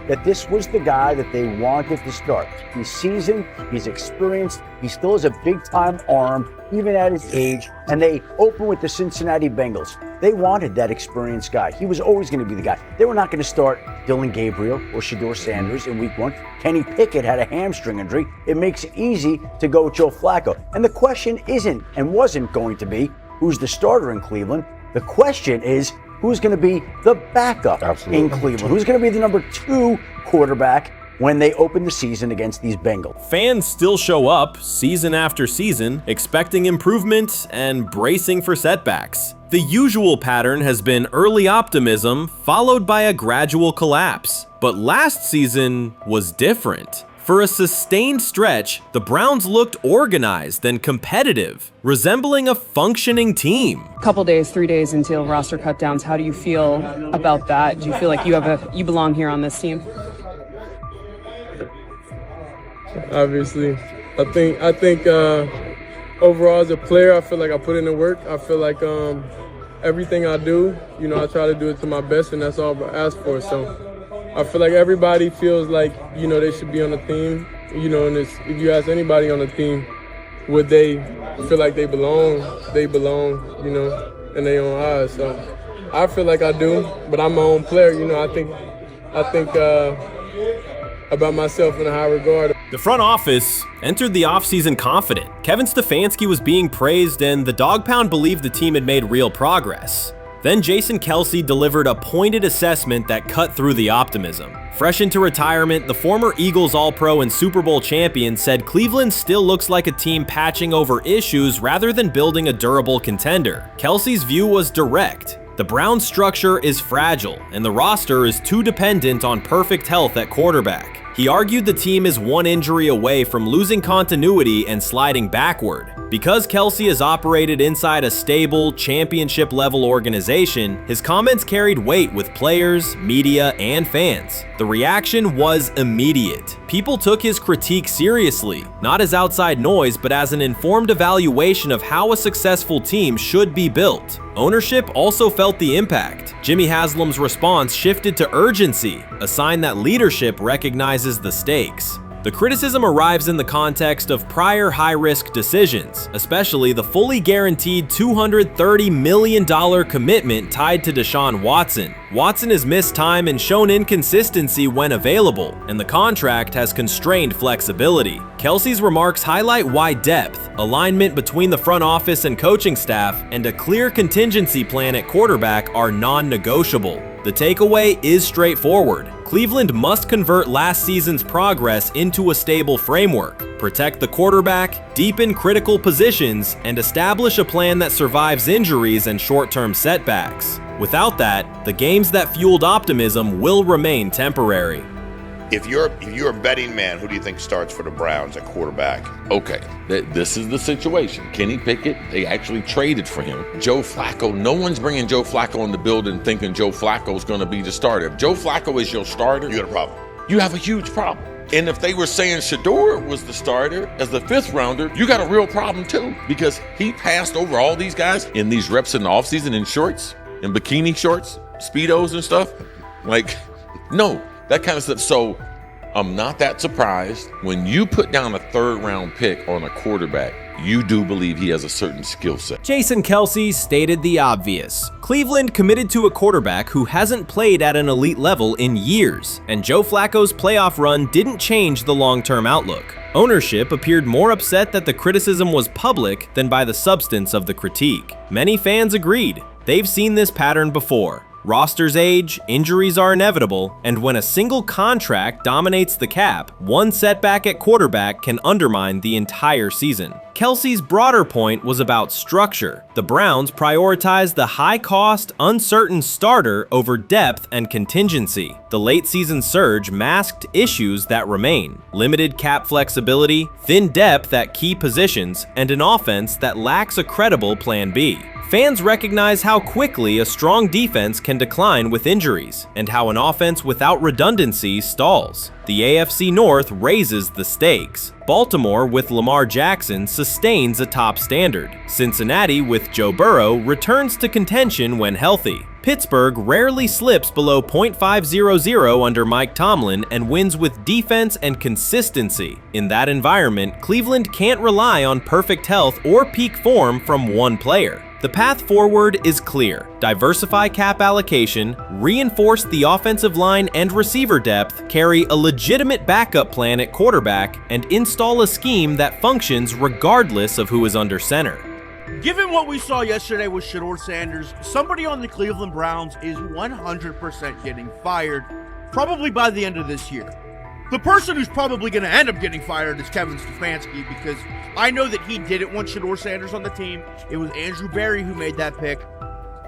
That this was the guy that they wanted to start. He's seasoned, he's experienced, he still has a big-time arm, even at his age, and they open with the Cincinnati Bengals. They wanted that experienced guy. He was always going to be the guy. They were not going to start Dillon Gabriel or Shedeur Sanders in week 1. Kenny Pickett had a hamstring injury. It makes it easy to go with Joe Flacco. And the question isn't and wasn't going to be who's the starter in Cleveland. The question is, who's going to be the backup in Cleveland? Who's going to be the number 2 quarterback when they open the season against these Bengals? Fans still show up season after season, expecting improvement and bracing for setbacks. The usual pattern has been early optimism followed by a gradual collapse. But last season was different. For a sustained stretch, the Browns looked organized and competitive, resembling a functioning team. Couple days, 3 days until roster cutdowns. How do you feel about that? Do you feel like you belong here on this team? Obviously, I think overall as a player, I feel like I put in the work. I feel like everything I do, I try to do it to my best, and that's all I ask for. So I feel like everybody feels like, they should be on the team, and if you ask anybody on the team, would they feel like they belong, in their own eyes. So I feel like I do, but I'm my own player, I think about myself in a high regard. The front office entered the offseason confident. Kevin Stefanski was being praised, and the Dog Pound believed the team had made real progress. Then Jason Kelce delivered a pointed assessment that cut through the optimism. Fresh into retirement, the former Eagles All-Pro and Super Bowl champion said Cleveland still looks like a team patching over issues rather than building a durable contender. Kelce's view was direct. The Browns' structure is fragile, and the roster is too dependent on perfect health at quarterback. He argued the team is one injury away from losing continuity and sliding backward. Because Kelce has operated inside a stable, championship-level organization, his comments carried weight with players, media, and fans. The reaction was immediate. People took his critique seriously, not as outside noise, but as an informed evaluation of how a successful team should be built. Ownership also felt the impact. Jimmy Haslam's response shifted to urgency, a sign that leadership recognizes the stakes. The criticism arrives in the context of prior high-risk decisions, especially the fully guaranteed $230 million commitment tied to Deshaun Watson. Watson has missed time and shown inconsistency when available, and the contract has constrained flexibility. Kelce's remarks highlight why depth, alignment between the front office and coaching staff, and a clear contingency plan at quarterback are non-negotiable. The takeaway is straightforward. Cleveland must convert last season's progress into a stable framework, protect the quarterback, deepen critical positions, and establish a plan that survives injuries and short-term setbacks. Without that, the games that fueled optimism will remain temporary. If you're a betting man, who do you think starts for the Browns at quarterback? Okay, this is the situation. Kenny Pickett, they actually traded for him. Joe Flacco, no one's bringing Joe Flacco in the building thinking Joe Flacco's going to be the starter. If Joe Flacco is your starter, you got a problem. You have a huge problem. And if they were saying Shedeur was the starter as the 5th rounder, you got a real problem too, because he passed over all these guys in these reps in the offseason in shorts, in bikini shorts, Speedos and stuff. Like, no. That kind of stuff. So I'm not that surprised. When you put down a 3rd round pick on a quarterback, you do believe he has a certain skill set. Jason Kelce stated the obvious. Cleveland committed to a quarterback who hasn't played at an elite level in years, and Joe Flacco's playoff run didn't change the long-term outlook. Ownership appeared more upset that the criticism was public than by the substance of the critique. Many fans agreed. They've seen this pattern before. Rosters age, injuries are inevitable, and when a single contract dominates the cap, one setback at quarterback can undermine the entire season. Kelsey's broader point was about structure. The Browns prioritized the high-cost, uncertain starter over depth and contingency. The late-season surge masked issues that remain: limited cap flexibility, thin depth at key positions, and an offense that lacks a credible Plan B. Fans recognize how quickly a strong defense can decline with injuries, and how an offense without redundancy stalls. The AFC North raises the stakes. Baltimore with Lamar Jackson sustains a top standard. Cincinnati with Joe Burrow returns to contention when healthy. Pittsburgh rarely slips below .500 under Mike Tomlin and wins with defense and consistency. In that environment, Cleveland can't rely on perfect health or peak form from one player. The path forward is clear. Diversify cap allocation, reinforce the offensive line and receiver depth, carry a legitimate backup plan at quarterback, and install a scheme that functions regardless of who is under center. Given what we saw yesterday with Shedeur Sanders, somebody on the Cleveland Browns is 100% getting fired, probably by the end of this year. The person who's probably going to end up getting fired is Kevin Stefanski, because I know that he didn't want Shedeur Sanders on the team. It was Andrew Berry who made that pick.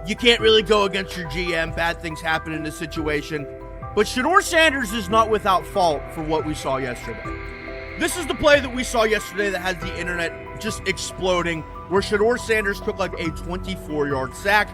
You can't really go against your GM. Bad things happen in this situation. But Shedeur Sanders is not without fault for what we saw yesterday. This is the play that we saw yesterday that has the internet just exploding, where Shedeur Sanders took like a 24-yard sack.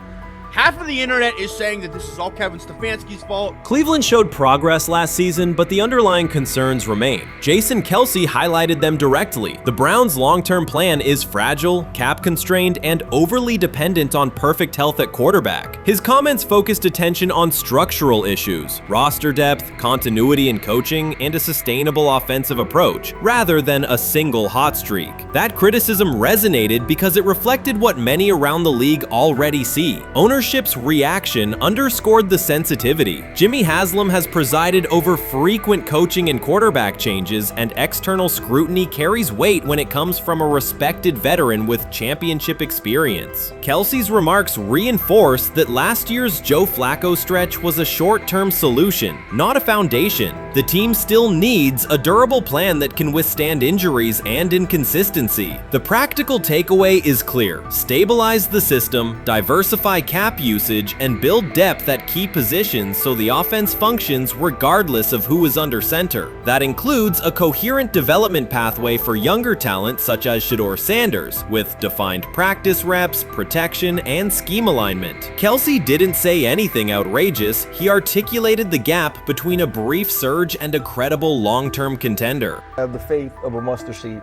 Half of the internet is saying that this is all Kevin Stefanski's fault. Cleveland showed progress last season, but the underlying concerns remain. Jason Kelce highlighted them directly. The Browns' long-term plan is fragile, cap-constrained, and overly dependent on perfect health at quarterback. His comments focused attention on structural issues, roster depth, continuity in coaching, and a sustainable offensive approach, rather than a single hot streak. That criticism resonated because it reflected what many around the league already see. Ownership's reaction underscored the sensitivity. Jimmy Haslam has presided over frequent coaching and quarterback changes, and external scrutiny carries weight when it comes from a respected veteran with championship experience. Kelce's remarks reinforce that last year's Joe Flacco stretch was a short-term solution, not a foundation. The team still needs a durable plan that can withstand injuries and inconsistency. The practical takeaway is clear: stabilize the system, diversify cap usage, and build depth at key positions so the offense functions regardless of who is under center. That includes a coherent development pathway for younger talent such as Shedeur Sanders, with defined practice reps, protection, and scheme alignment. Kelce didn't say anything outrageous. He articulated the gap between a brief surge and a credible long-term contender. I have the faith of a mustard seed.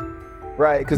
Right, because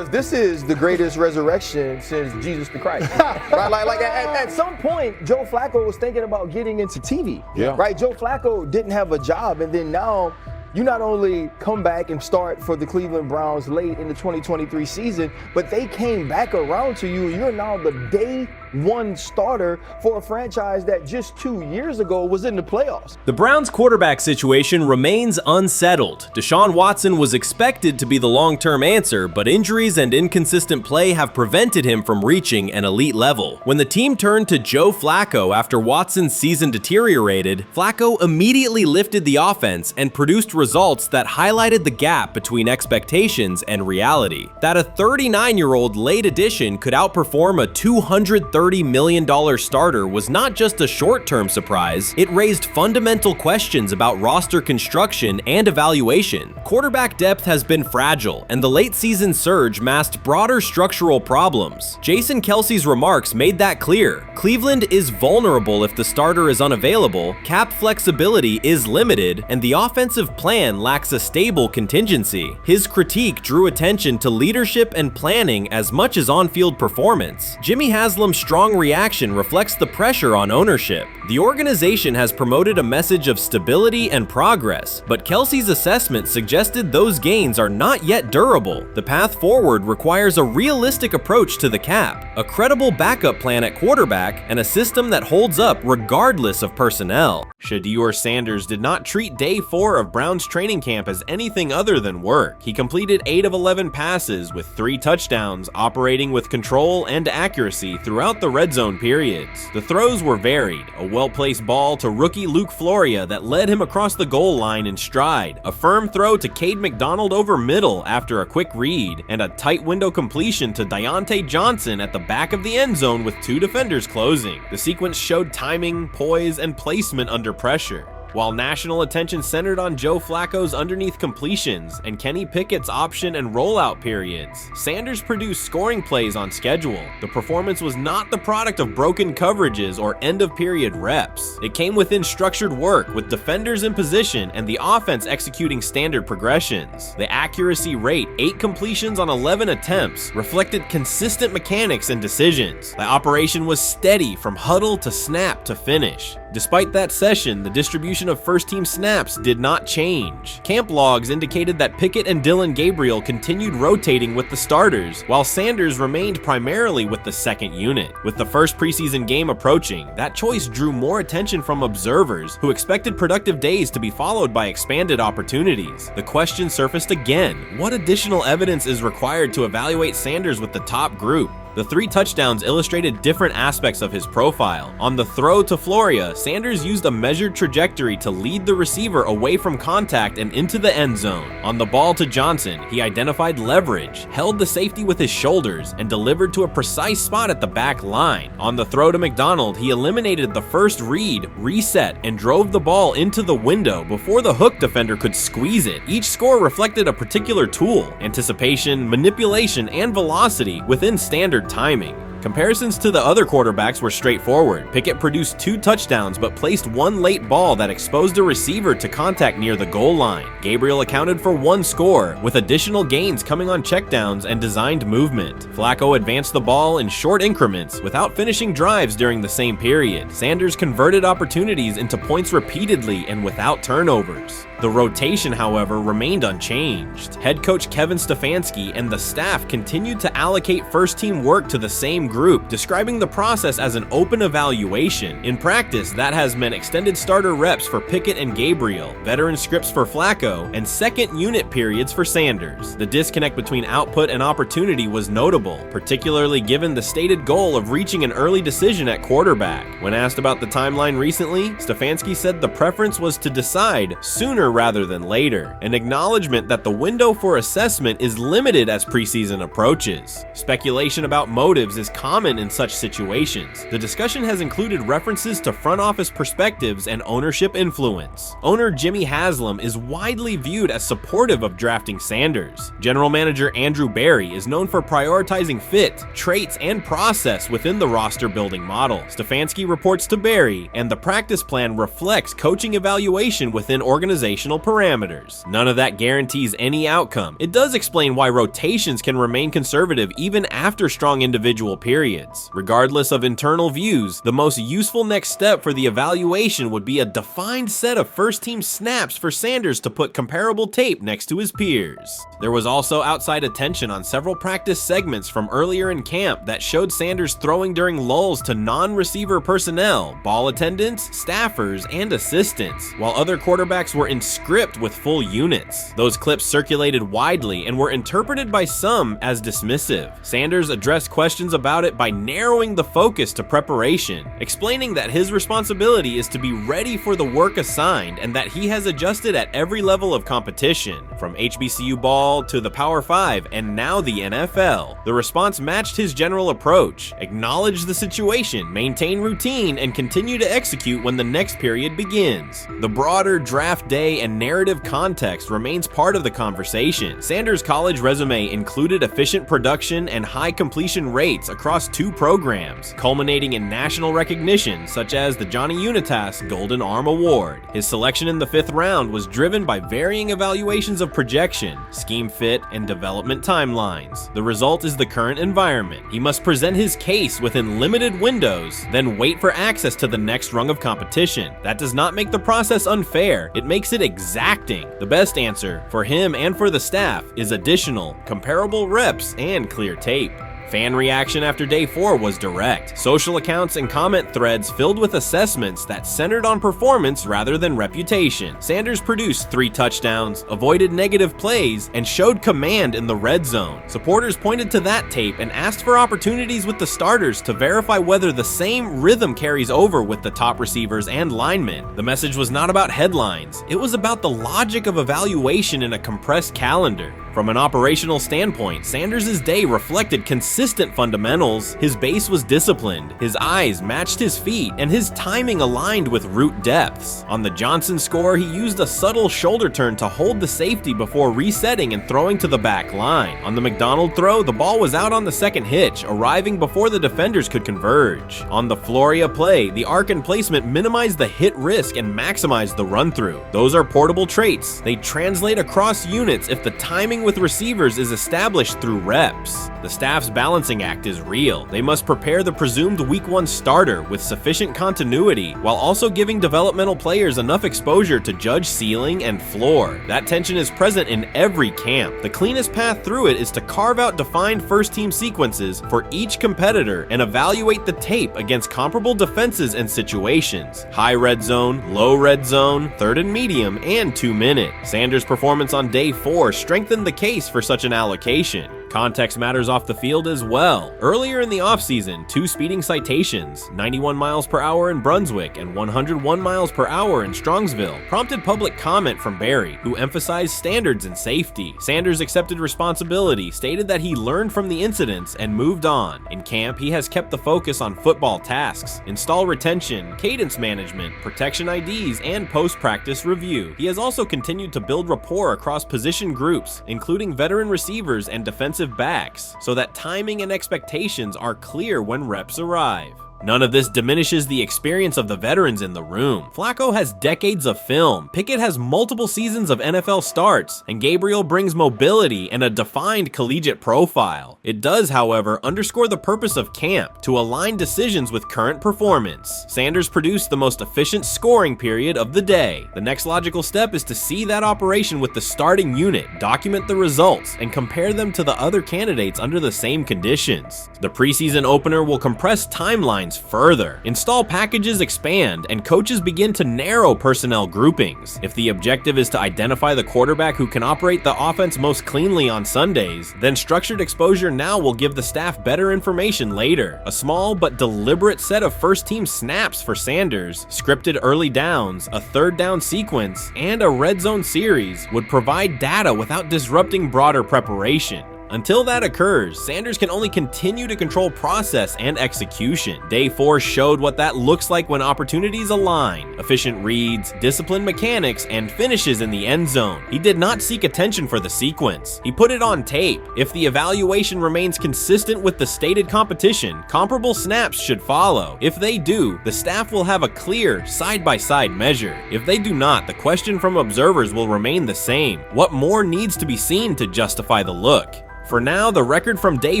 this is the greatest resurrection since Jesus the Christ. Right, like at some point, Joe Flacco was thinking about getting into TV. Yeah. Right, Joe Flacco didn't have a job, and then now you not only come back and start for the Cleveland Browns late in the 2023 season, but they came back around to you. You're now the day one starter for a franchise that just 2 years ago was in the playoffs. The Browns' quarterback situation remains unsettled. Deshaun Watson was expected to be the long-term answer, but injuries and inconsistent play have prevented him from reaching an elite level. When the team turned to Joe Flacco after Watson's season deteriorated, Flacco immediately lifted the offense and produced results that highlighted the gap between expectations and reality. That a 39-year-old late addition could outperform a $230 million starter was not just a short-term surprise, it raised fundamental questions about roster construction and evaluation. Quarterback depth has been fragile, and the late-season surge masked broader structural problems. Jason Kelce's remarks made that clear. Cleveland is vulnerable if the starter is unavailable, cap flexibility is limited, and the offensive plan lacks a stable contingency. His critique drew attention to leadership and planning as much as on-field performance. Jimmy Haslam's strong reaction reflects the pressure on ownership. The organization has promoted a message of stability and progress, but Kelce's assessment suggested those gains are not yet durable. The path forward requires a realistic approach to the cap, a credible backup plan at quarterback, and a system that holds up regardless of personnel. Shedeur Sanders did not treat day 4 of Browns training camp as anything other than work. He completed 8 of 11 passes with 3 touchdowns, operating with control and accuracy throughout the red zone periods. The throws were varied, a well-placed ball to rookie Luke Floria that led him across the goal line in stride, a firm throw to Cade McDonald over middle after a quick read, and a tight window completion to Deontay Johnson at the back of the end zone with 2 defenders closing. The sequence showed timing, poise, and placement under pressure. While national attention centered on Joe Flacco's underneath completions and Kenny Pickett's option and rollout periods, Sanders produced scoring plays on schedule. The performance was not the product of broken coverages or end-of-period reps. It came within structured work with defenders in position and the offense executing standard progressions. The accuracy rate, 8 completions on 11 attempts, reflected consistent mechanics and decisions. The operation was steady from huddle to snap to finish. Despite that session, the distribution of first-team snaps did not change. Camp logs indicated that Pickett and Dillon Gabriel continued rotating with the starters, while Sanders remained primarily with the second unit. With the first preseason game approaching, that choice drew more attention from observers who expected productive days to be followed by expanded opportunities. The question surfaced again: what additional evidence is required to evaluate Sanders with the top group? The 3 touchdowns illustrated different aspects of his profile. On the throw to Floria, Sanders used a measured trajectory to lead the receiver away from contact and into the end zone. On the ball to Johnson, he identified leverage, held the safety with his shoulders, and delivered to a precise spot at the back line. On the throw to McDonald, he eliminated the first read, reset, and drove the ball into the window before the hook defender could squeeze it. Each score reflected a particular tool: anticipation, manipulation, and velocity within standard timing. Comparisons to the other quarterbacks were straightforward. Pickett produced 2 touchdowns but placed 1 late ball that exposed a receiver to contact near the goal line. Gabriel accounted for 1 score, with additional gains coming on checkdowns and designed movement. Flacco advanced the ball in short increments without finishing drives during the same period. Sanders converted opportunities into points repeatedly and without turnovers. The rotation, however, remained unchanged. Head coach Kevin Stefanski and the staff continued to allocate first-team work to the same group, describing the process as an open evaluation. In practice, that has meant extended starter reps for Pickett and Gabriel, veteran scripts for Flacco, and second unit periods for Sanders. The disconnect between output and opportunity was notable, particularly given the stated goal of reaching an early decision at quarterback. When asked about the timeline recently, Stefanski said the preference was to decide sooner rather than later, an acknowledgement that the window for assessment is limited as preseason approaches. Speculation about motives is common in such situations. The discussion has included references to front office perspectives and ownership influence. Owner Jimmy Haslam is widely viewed as supportive of drafting Sanders. General manager Andrew Berry is known for prioritizing fit, traits, and process within the roster building model. Stefanski reports to Berry, and the practice plan reflects coaching evaluation within organizational parameters. None of that guarantees any outcome. It does explain why rotations can remain conservative even after strong individual periods. Regardless of internal views, the most useful next step for the evaluation would be a defined set of first-team snaps for Sanders to put comparable tape next to his peers. There was also outside attention on several practice segments from earlier in camp that showed Sanders throwing during lulls to non-receiver personnel, ball attendants, staffers, and assistants, while other quarterbacks were in script with full units. Those clips circulated widely and were interpreted by some as dismissive. Sanders addressed questions about it by narrowing the focus to preparation, explaining that his responsibility is to be ready for the work assigned and that he has adjusted at every level of competition, from HBCU ball to the Power 5 and now the NFL. The response matched his general approach: acknowledge the situation, maintain routine, and continue to execute when the next period begins. The broader draft day and narrative context remains part of the conversation. Sanders' college resume included efficient production and high completion rates across 2 programs, culminating in national recognition such as the Johnny Unitas Golden Arm Award. His selection in the 5th round was driven by varying evaluations of projection, scheme fit, and development timelines. The result is the current environment. He must present his case within limited windows, then wait for access to the next rung of competition. That does not make the process unfair, it makes it exacting. The best answer, for him and for the staff, is additional, comparable reps and clear tape. Fan reaction after day 4 was direct. Social accounts and comment threads filled with assessments that centered on performance rather than reputation. Sanders produced 3 touchdowns, avoided negative plays, and showed command in the red zone. Supporters pointed to that tape and asked for opportunities with the starters to verify whether the same rhythm carries over with the top receivers and linemen. The message was not about headlines. It was about the logic of evaluation in a compressed calendar. From an operational standpoint, Sanders' day reflected consistent fundamentals. His base was disciplined, his eyes matched his feet, and his timing aligned with route depths. On the Johnson score, he used a subtle shoulder turn to hold the safety before resetting and throwing to the back line. On the McDonald throw, the ball was out on the second hitch, arriving before the defenders could converge. On the Floria play, the arc and placement minimized the hit risk and maximized the run-through. Those are portable traits. They translate across units if the timing with receivers is established through reps. The staff's balancing act is real. They must prepare the presumed week 1 starter with sufficient continuity while also giving developmental players enough exposure to judge ceiling and floor. That tension is present in every camp. The cleanest path through it is to carve out defined first-team sequences for each competitor and evaluate the tape against comparable defenses and situations. High red zone, low red zone, third and medium, and 2-minute. Sanders' performance on day 4 strengthened the case for such an allocation. Context matters off the field as well. Earlier in the offseason, 2 speeding citations, 91 miles per hour in Brunswick and 101 miles per hour in Strongsville, prompted public comment from Barry, who emphasized standards and safety. Sanders accepted responsibility, stated that he learned from the incidents and moved on. In camp, he has kept the focus on football tasks, install retention, cadence management, protection IDs, and post-practice review. He has also continued to build rapport across position groups, including veteran receivers and defensive backs, so that timing and expectations are clear when reps arrive. None of this diminishes the experience of the veterans in the room. Flacco has decades of film, Pickett has multiple seasons of NFL starts, and Gabriel brings mobility and a defined collegiate profile. It does, however, underscore the purpose of camp, to align decisions with current performance. Sanders produced the most efficient scoring period of the day. The next logical step is to see that operation with the starting unit, document the results, and compare them to the other candidates under the same conditions. The preseason opener will compress timelines further. Install packages expand, and coaches begin to narrow personnel groupings. If the objective is to identify the quarterback who can operate the offense most cleanly on Sundays, then structured exposure now will give the staff better information later. A small but deliberate set of first-team snaps for Sanders, scripted early downs, a third down sequence, and a red zone series would provide data without disrupting broader preparation. Until that occurs, Sanders can only continue to control process and execution. Day 4 showed what that looks like when opportunities align. Efficient reads, disciplined mechanics, and finishes in the end zone. He did not seek attention for the sequence. He put it on tape. If the evaluation remains consistent with the stated competition, comparable snaps should follow. If they do, the staff will have a clear side-by-side measure. If they do not, the question from observers will remain the same. What more needs to be seen to justify the look? For now, the record from day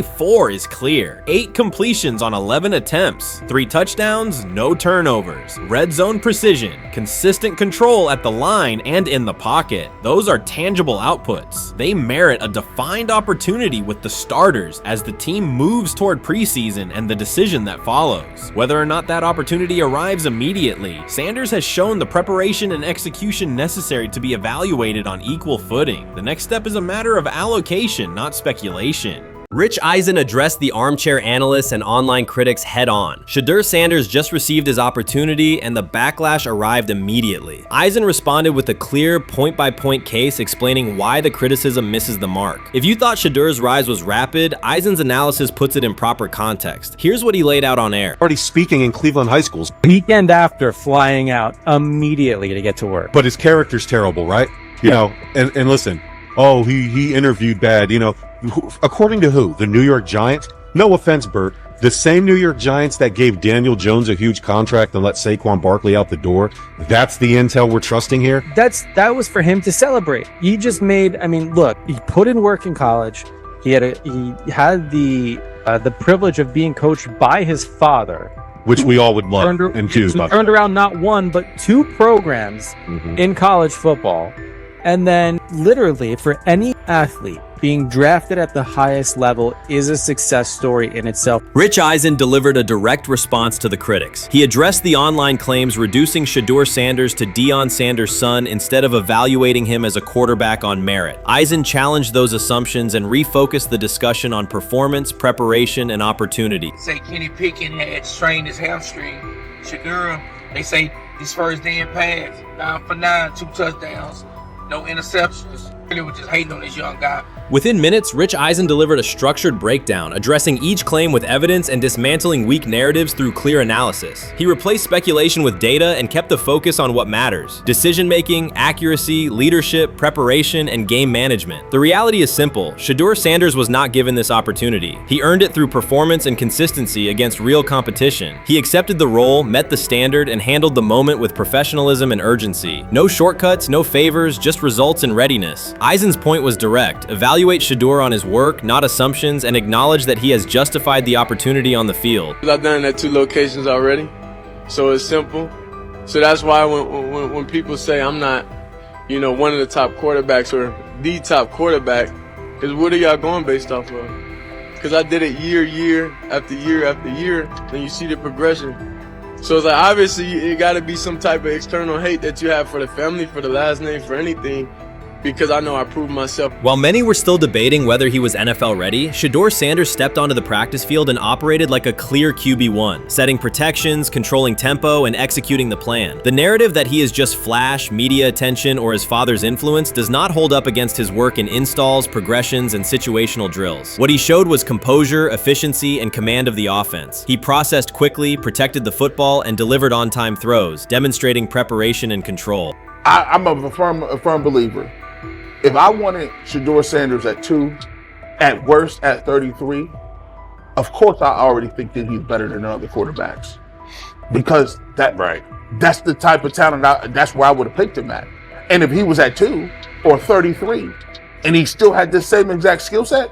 4 is clear. 8 completions on 11 attempts, 3 touchdowns, no turnovers, red zone precision, consistent control at the line and in the pocket. Those are tangible outputs. They merit a defined opportunity with the starters as the team moves toward preseason and the decision that follows. Whether or not that opportunity arrives immediately, Sanders has shown the preparation and execution necessary to be evaluated on equal footing. The next step is a matter of allocation, not speculation. Rich Eisen addressed the armchair analysts and online critics head-on. Shedeur Sanders just received his opportunity, and the backlash arrived immediately. Eisen responded with a clear, point-by-point case explaining why the criticism misses the mark. If you thought Shedeur's rise was rapid, Eisen's analysis puts it in proper context. Here's what he laid out on air. Already speaking in Cleveland high schools. Weekend after, flying out immediately to get to work. But his character's terrible, right? You know, and listen, oh, he interviewed bad, you know. According to who? The New York Giants? No offense, Bert. The same New York Giants that gave Daniel Jones a huge contract and let Saquon Barkley out the door. That's the intel we're trusting here? That was for him to celebrate. He just made, I mean, look, he put in work in college. He had the privilege of being coached by his father. Which we all would love and choose. Turned around not 1, but 2 programs in college football. And then literally for any athlete Being drafted at the highest level is a success story in itself. Rich Eisen delivered a direct response to the critics. He addressed the online claims reducing Shedeur Sanders to Deion Sanders' son instead of evaluating him as a quarterback on merit. Eisen challenged those assumptions and refocused the discussion on performance, preparation, and opportunity. Say Kenny Pickett had strained his hamstring. Shedeur, they say his first day in pass, 9 for 9, 2 touchdowns, no interceptions. Really was just hating on this young guy. Within minutes, Rich Eisen delivered a structured breakdown, addressing each claim with evidence and dismantling weak narratives through clear analysis. He replaced speculation with data and kept the focus on what matters: decision-making, accuracy, leadership, preparation, and game management. The reality is simple. Shedeur Sanders was not given this opportunity. He earned it through performance and consistency against real competition. He accepted the role, met the standard, and handled the moment with professionalism and urgency. No shortcuts, no favors, just results and readiness. Eisen's point was direct. Evaluate Shedeur on his work, not assumptions, and acknowledge that he has justified the opportunity on the field. I've done it at 2 locations already, so it's simple. So that's why when people say I'm not, one of the top quarterbacks or the top quarterback, is what are y'all going based off of? Because I did it year after year after year, and you see the progression. So it's like, obviously it got to be some type of external hate that you have for the family, for the last name, for anything. Because I know I proved myself. While many were still debating whether he was NFL ready, Shedeur Sanders stepped onto the practice field and operated like a clear QB1, setting protections, controlling tempo, and executing the plan. The narrative that he is just flash, media attention, or his father's influence does not hold up against his work in installs, progressions, and situational drills. What he showed was composure, efficiency, and command of the offense. He processed quickly, protected the football, and delivered on-time throws, demonstrating preparation and control. I'm a firm believer. If I wanted Shedeur Sanders at 2, at worst at 33, of course I already think that he's better than other quarterbacks. Because that's the type of talent, that's where I would have picked him at. And if he was at 2 or 33, and he still had this same exact skill set,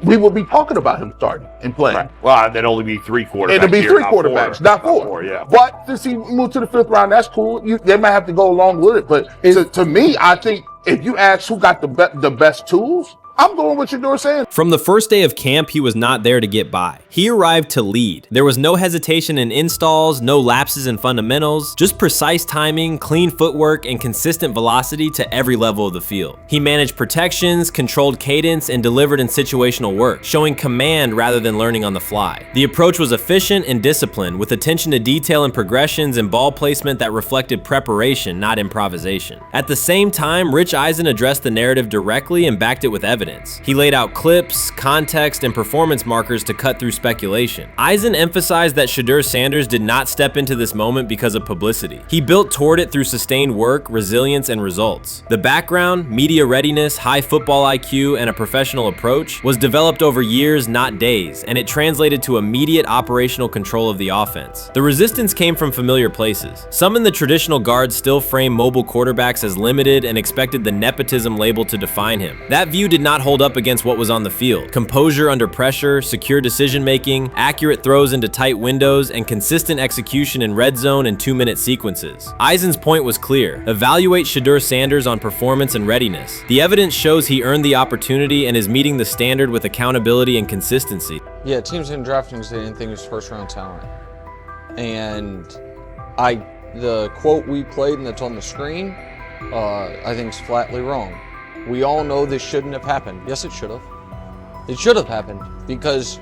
we would be talking about him starting and playing. Right. Well, there'd only be 3 quarterbacks. It'd be 3 quarterbacks, not 4. Not 4, yeah. But since he moved to the 5th round, that's cool. They might have to go along with it. But to me, I think if you ask who got the best tools, I'm going with Shedeur Sanders. From the first day of camp, he was not there to get by. He arrived to lead. There was no hesitation in installs, no lapses in fundamentals, just precise timing, clean footwork, and consistent velocity to every level of the field. He managed protections, controlled cadence, and delivered in situational work, showing command rather than learning on the fly. The approach was efficient and disciplined, with attention to detail and progressions and ball placement that reflected preparation, not improvisation. At the same time, Rich Eisen addressed the narrative directly and backed it with evidence. He laid out clips, context, and performance markers to cut through speculation. Eisen emphasized that Shedeur Sanders did not step into this moment because of publicity. He built toward it through sustained work, resilience, and results. The background, media readiness, high football IQ, and a professional approach was developed over years, not days, and it translated to immediate operational control of the offense. The resistance came from familiar places. Some in the traditional guard still framed mobile quarterbacks as limited and expected the nepotism label to define him. That view did not hold up against what was on the field: composure under pressure, secure decision-making, accurate throws into tight windows, and consistent execution in red zone and 2-minute sequences. Eisen's point was clear: evaluate Shedeur Sanders on performance and readiness. The evidence shows he earned the opportunity and is meeting the standard with accountability and consistency. Yeah, teams didn't draft him because they didn't think he was first-round talent. And the quote we played and that's on the screen, I think is flatly wrong. We all know this shouldn't have happened. Yes, it should have. It should have happened because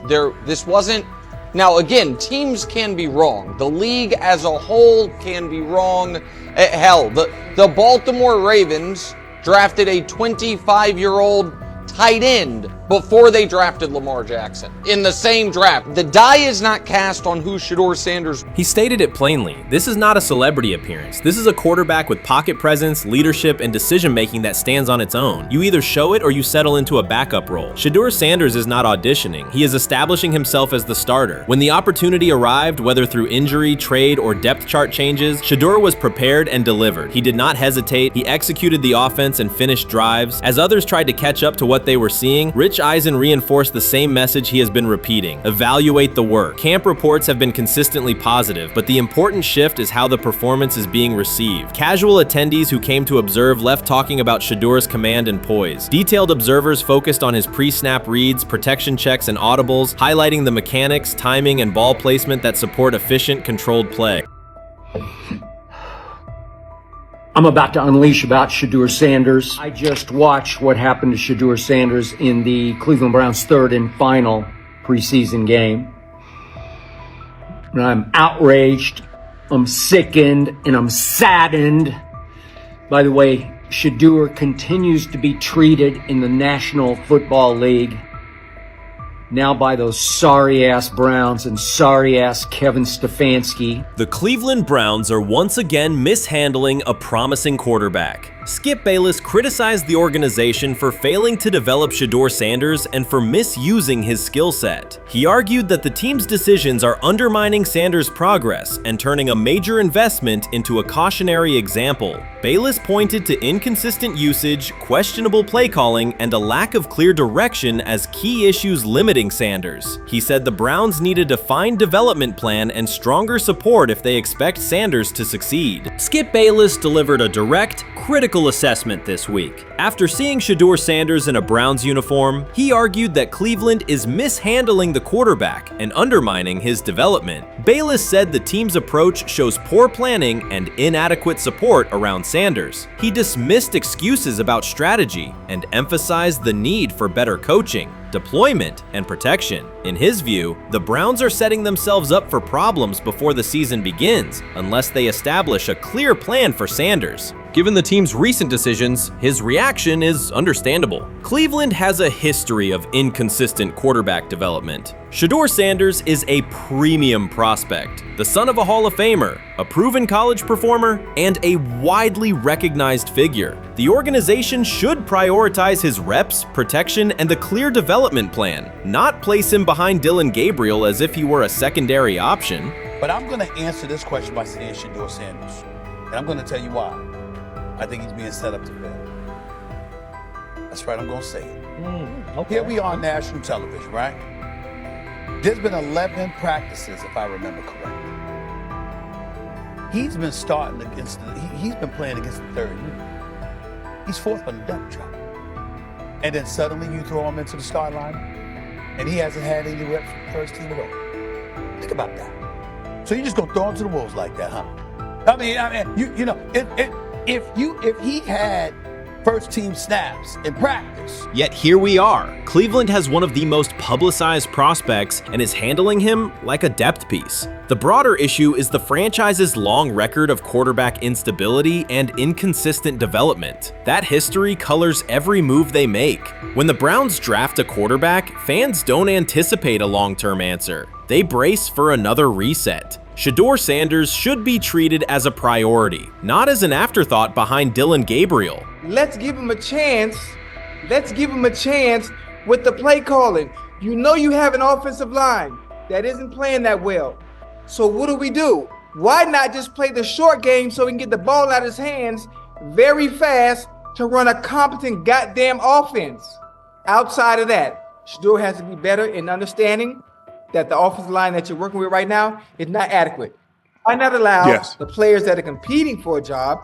this wasn't. Now, again, teams can be wrong. The league as a whole can be wrong. Hell, the Baltimore Ravens drafted a 25-year-old tight end before they drafted Lamar Jackson in the same draft. The die is not cast on who Shedeur Sanders. He stated it plainly. This is not a celebrity appearance. This is a quarterback with pocket presence, leadership, and decision-making that stands on its own. You either show it or you settle into a backup role. Shedeur Sanders is not auditioning. He is establishing himself as the starter. When the opportunity arrived, whether through injury, trade, or depth chart changes, Shedeur was prepared and delivered. He did not hesitate. He executed the offense and finished drives. As others tried to catch up to what they were seeing, Rich Coach Eisen reinforced the same message he has been repeating: evaluate the work. Camp reports have been consistently positive, but the important shift is how the performance is being received. Casual attendees who came to observe left talking about Shedeur's command and poise. Detailed observers focused on his pre-snap reads, protection checks, and audibles, highlighting the mechanics, timing, and ball placement that support efficient, controlled play. I'm about to unleash about Shedeur Sanders. I just watched what happened to Shedeur Sanders in the Cleveland Browns' third and final preseason game. And I'm outraged, I'm sickened, and I'm saddened by the way Shedeur continues to be treated in the National Football League, now by those sorry-ass Browns and sorry-ass Kevin Stefanski. The Cleveland Browns are once again mishandling a promising quarterback. Skip Bayless criticized the organization for failing to develop Shedeur Sanders and for misusing his skill set. He argued that the team's decisions are undermining Sanders' progress and turning a major investment into a cautionary example. Bayless pointed to inconsistent usage, questionable play calling, and a lack of clear direction as key issues limiting Sanders. He said the Browns need a defined development plan and stronger support if they expect Sanders to succeed. Skip Bayless delivered a direct, critical assessment this week. After seeing Shedeur Sanders in a Browns uniform, he argued that Cleveland is mishandling the quarterback and undermining his development. Bayless said the team's approach shows poor planning and inadequate support around Sanders. He dismissed excuses about strategy and emphasized the need for better coaching, deployment, and protection. In his view, the Browns are setting themselves up for problems before the season begins unless they establish a clear plan for Sanders. Given the team's recent decisions, his reaction is understandable. Cleveland has a history of inconsistent quarterback development. Shedeur Sanders is a premium prospect, the son of a Hall of Famer, a proven college performer, and a widely recognized figure. The organization should prioritize his reps, protection, and a clear development plan, not place him behind Dillon Gabriel as if he were a secondary option. But I'm going to answer this question by saying Shedeur Sanders, and I'm going to tell you why. I think he's being set up to fail. That's right, I'm going to say it. Okay. Here we are on national television, right? There's been 11 practices, if I remember correctly. He's been starting against, he's been playing against the third unit. He's fourth on the depth chart. And then suddenly you throw him into the start line, and he hasn't had any reps for the first team at all. Think about that. So you're just going to throw him to the wolves like that, huh? I mean, you know, if he had first team snaps in practice. Yet here we are. Cleveland has one of the most publicized prospects and is handling him like a depth piece. The broader issue is the franchise's long record of quarterback instability and inconsistent development. That history colors every move they make. When the Browns draft a quarterback, fans don't anticipate a long-term answer. They brace for another reset. Shedeur Sanders should be treated as a priority, not as an afterthought behind Dillon Gabriel. Let's give him a chance. Let's give him a chance with the play calling. You know you have an offensive line that isn't playing that well. So what do? Why not just play the short game so he can get the ball out of his hands very fast to run a competent goddamn offense? Outside of that, Shedeur has to be better in understanding that the offensive line that you're working with right now is not adequate. Why not allow the players that are competing for a job,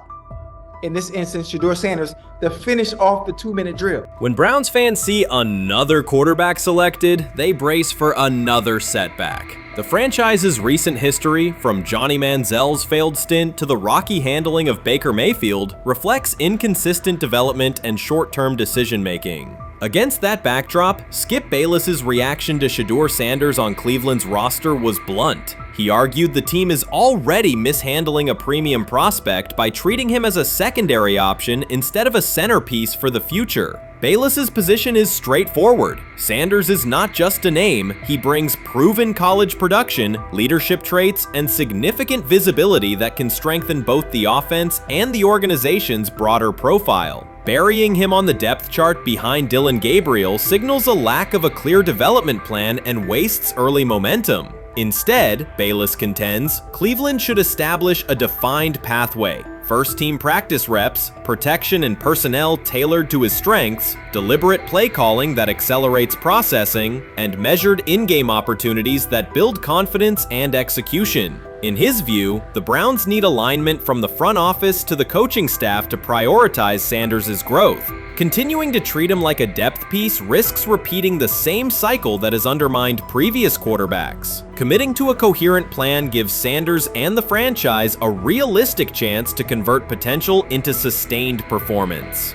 in this instance, Shedeur Sanders, to finish off the 2-minute drill? When Browns fans see another quarterback selected, they brace for another setback. The franchise's recent history, from Johnny Manziel's failed stint to the rocky handling of Baker Mayfield, reflects inconsistent development and short-term decision-making. Against that backdrop, Skip Bayless's reaction to Shedeur Sanders on Cleveland's roster was blunt. He argued the team is already mishandling a premium prospect by treating him as a secondary option instead of a centerpiece for the future. Bayless's position is straightforward. Sanders is not just a name, he brings proven college production, leadership traits, and significant visibility that can strengthen both the offense and the organization's broader profile. Burying him on the depth chart behind Dillon Gabriel signals a lack of a clear development plan and wastes early momentum. Instead, Bayless contends, Cleveland should establish a defined pathway, first-team practice reps, protection and personnel tailored to his strengths, deliberate play calling that accelerates processing, and measured in-game opportunities that build confidence and execution. In his view, the Browns need alignment from the front office to the coaching staff to prioritize Sanders' growth. Continuing to treat him like a depth piece risks repeating the same cycle that has undermined previous quarterbacks. Committing to a coherent plan gives Sanders and the franchise a realistic chance to convert potential into sustained performance.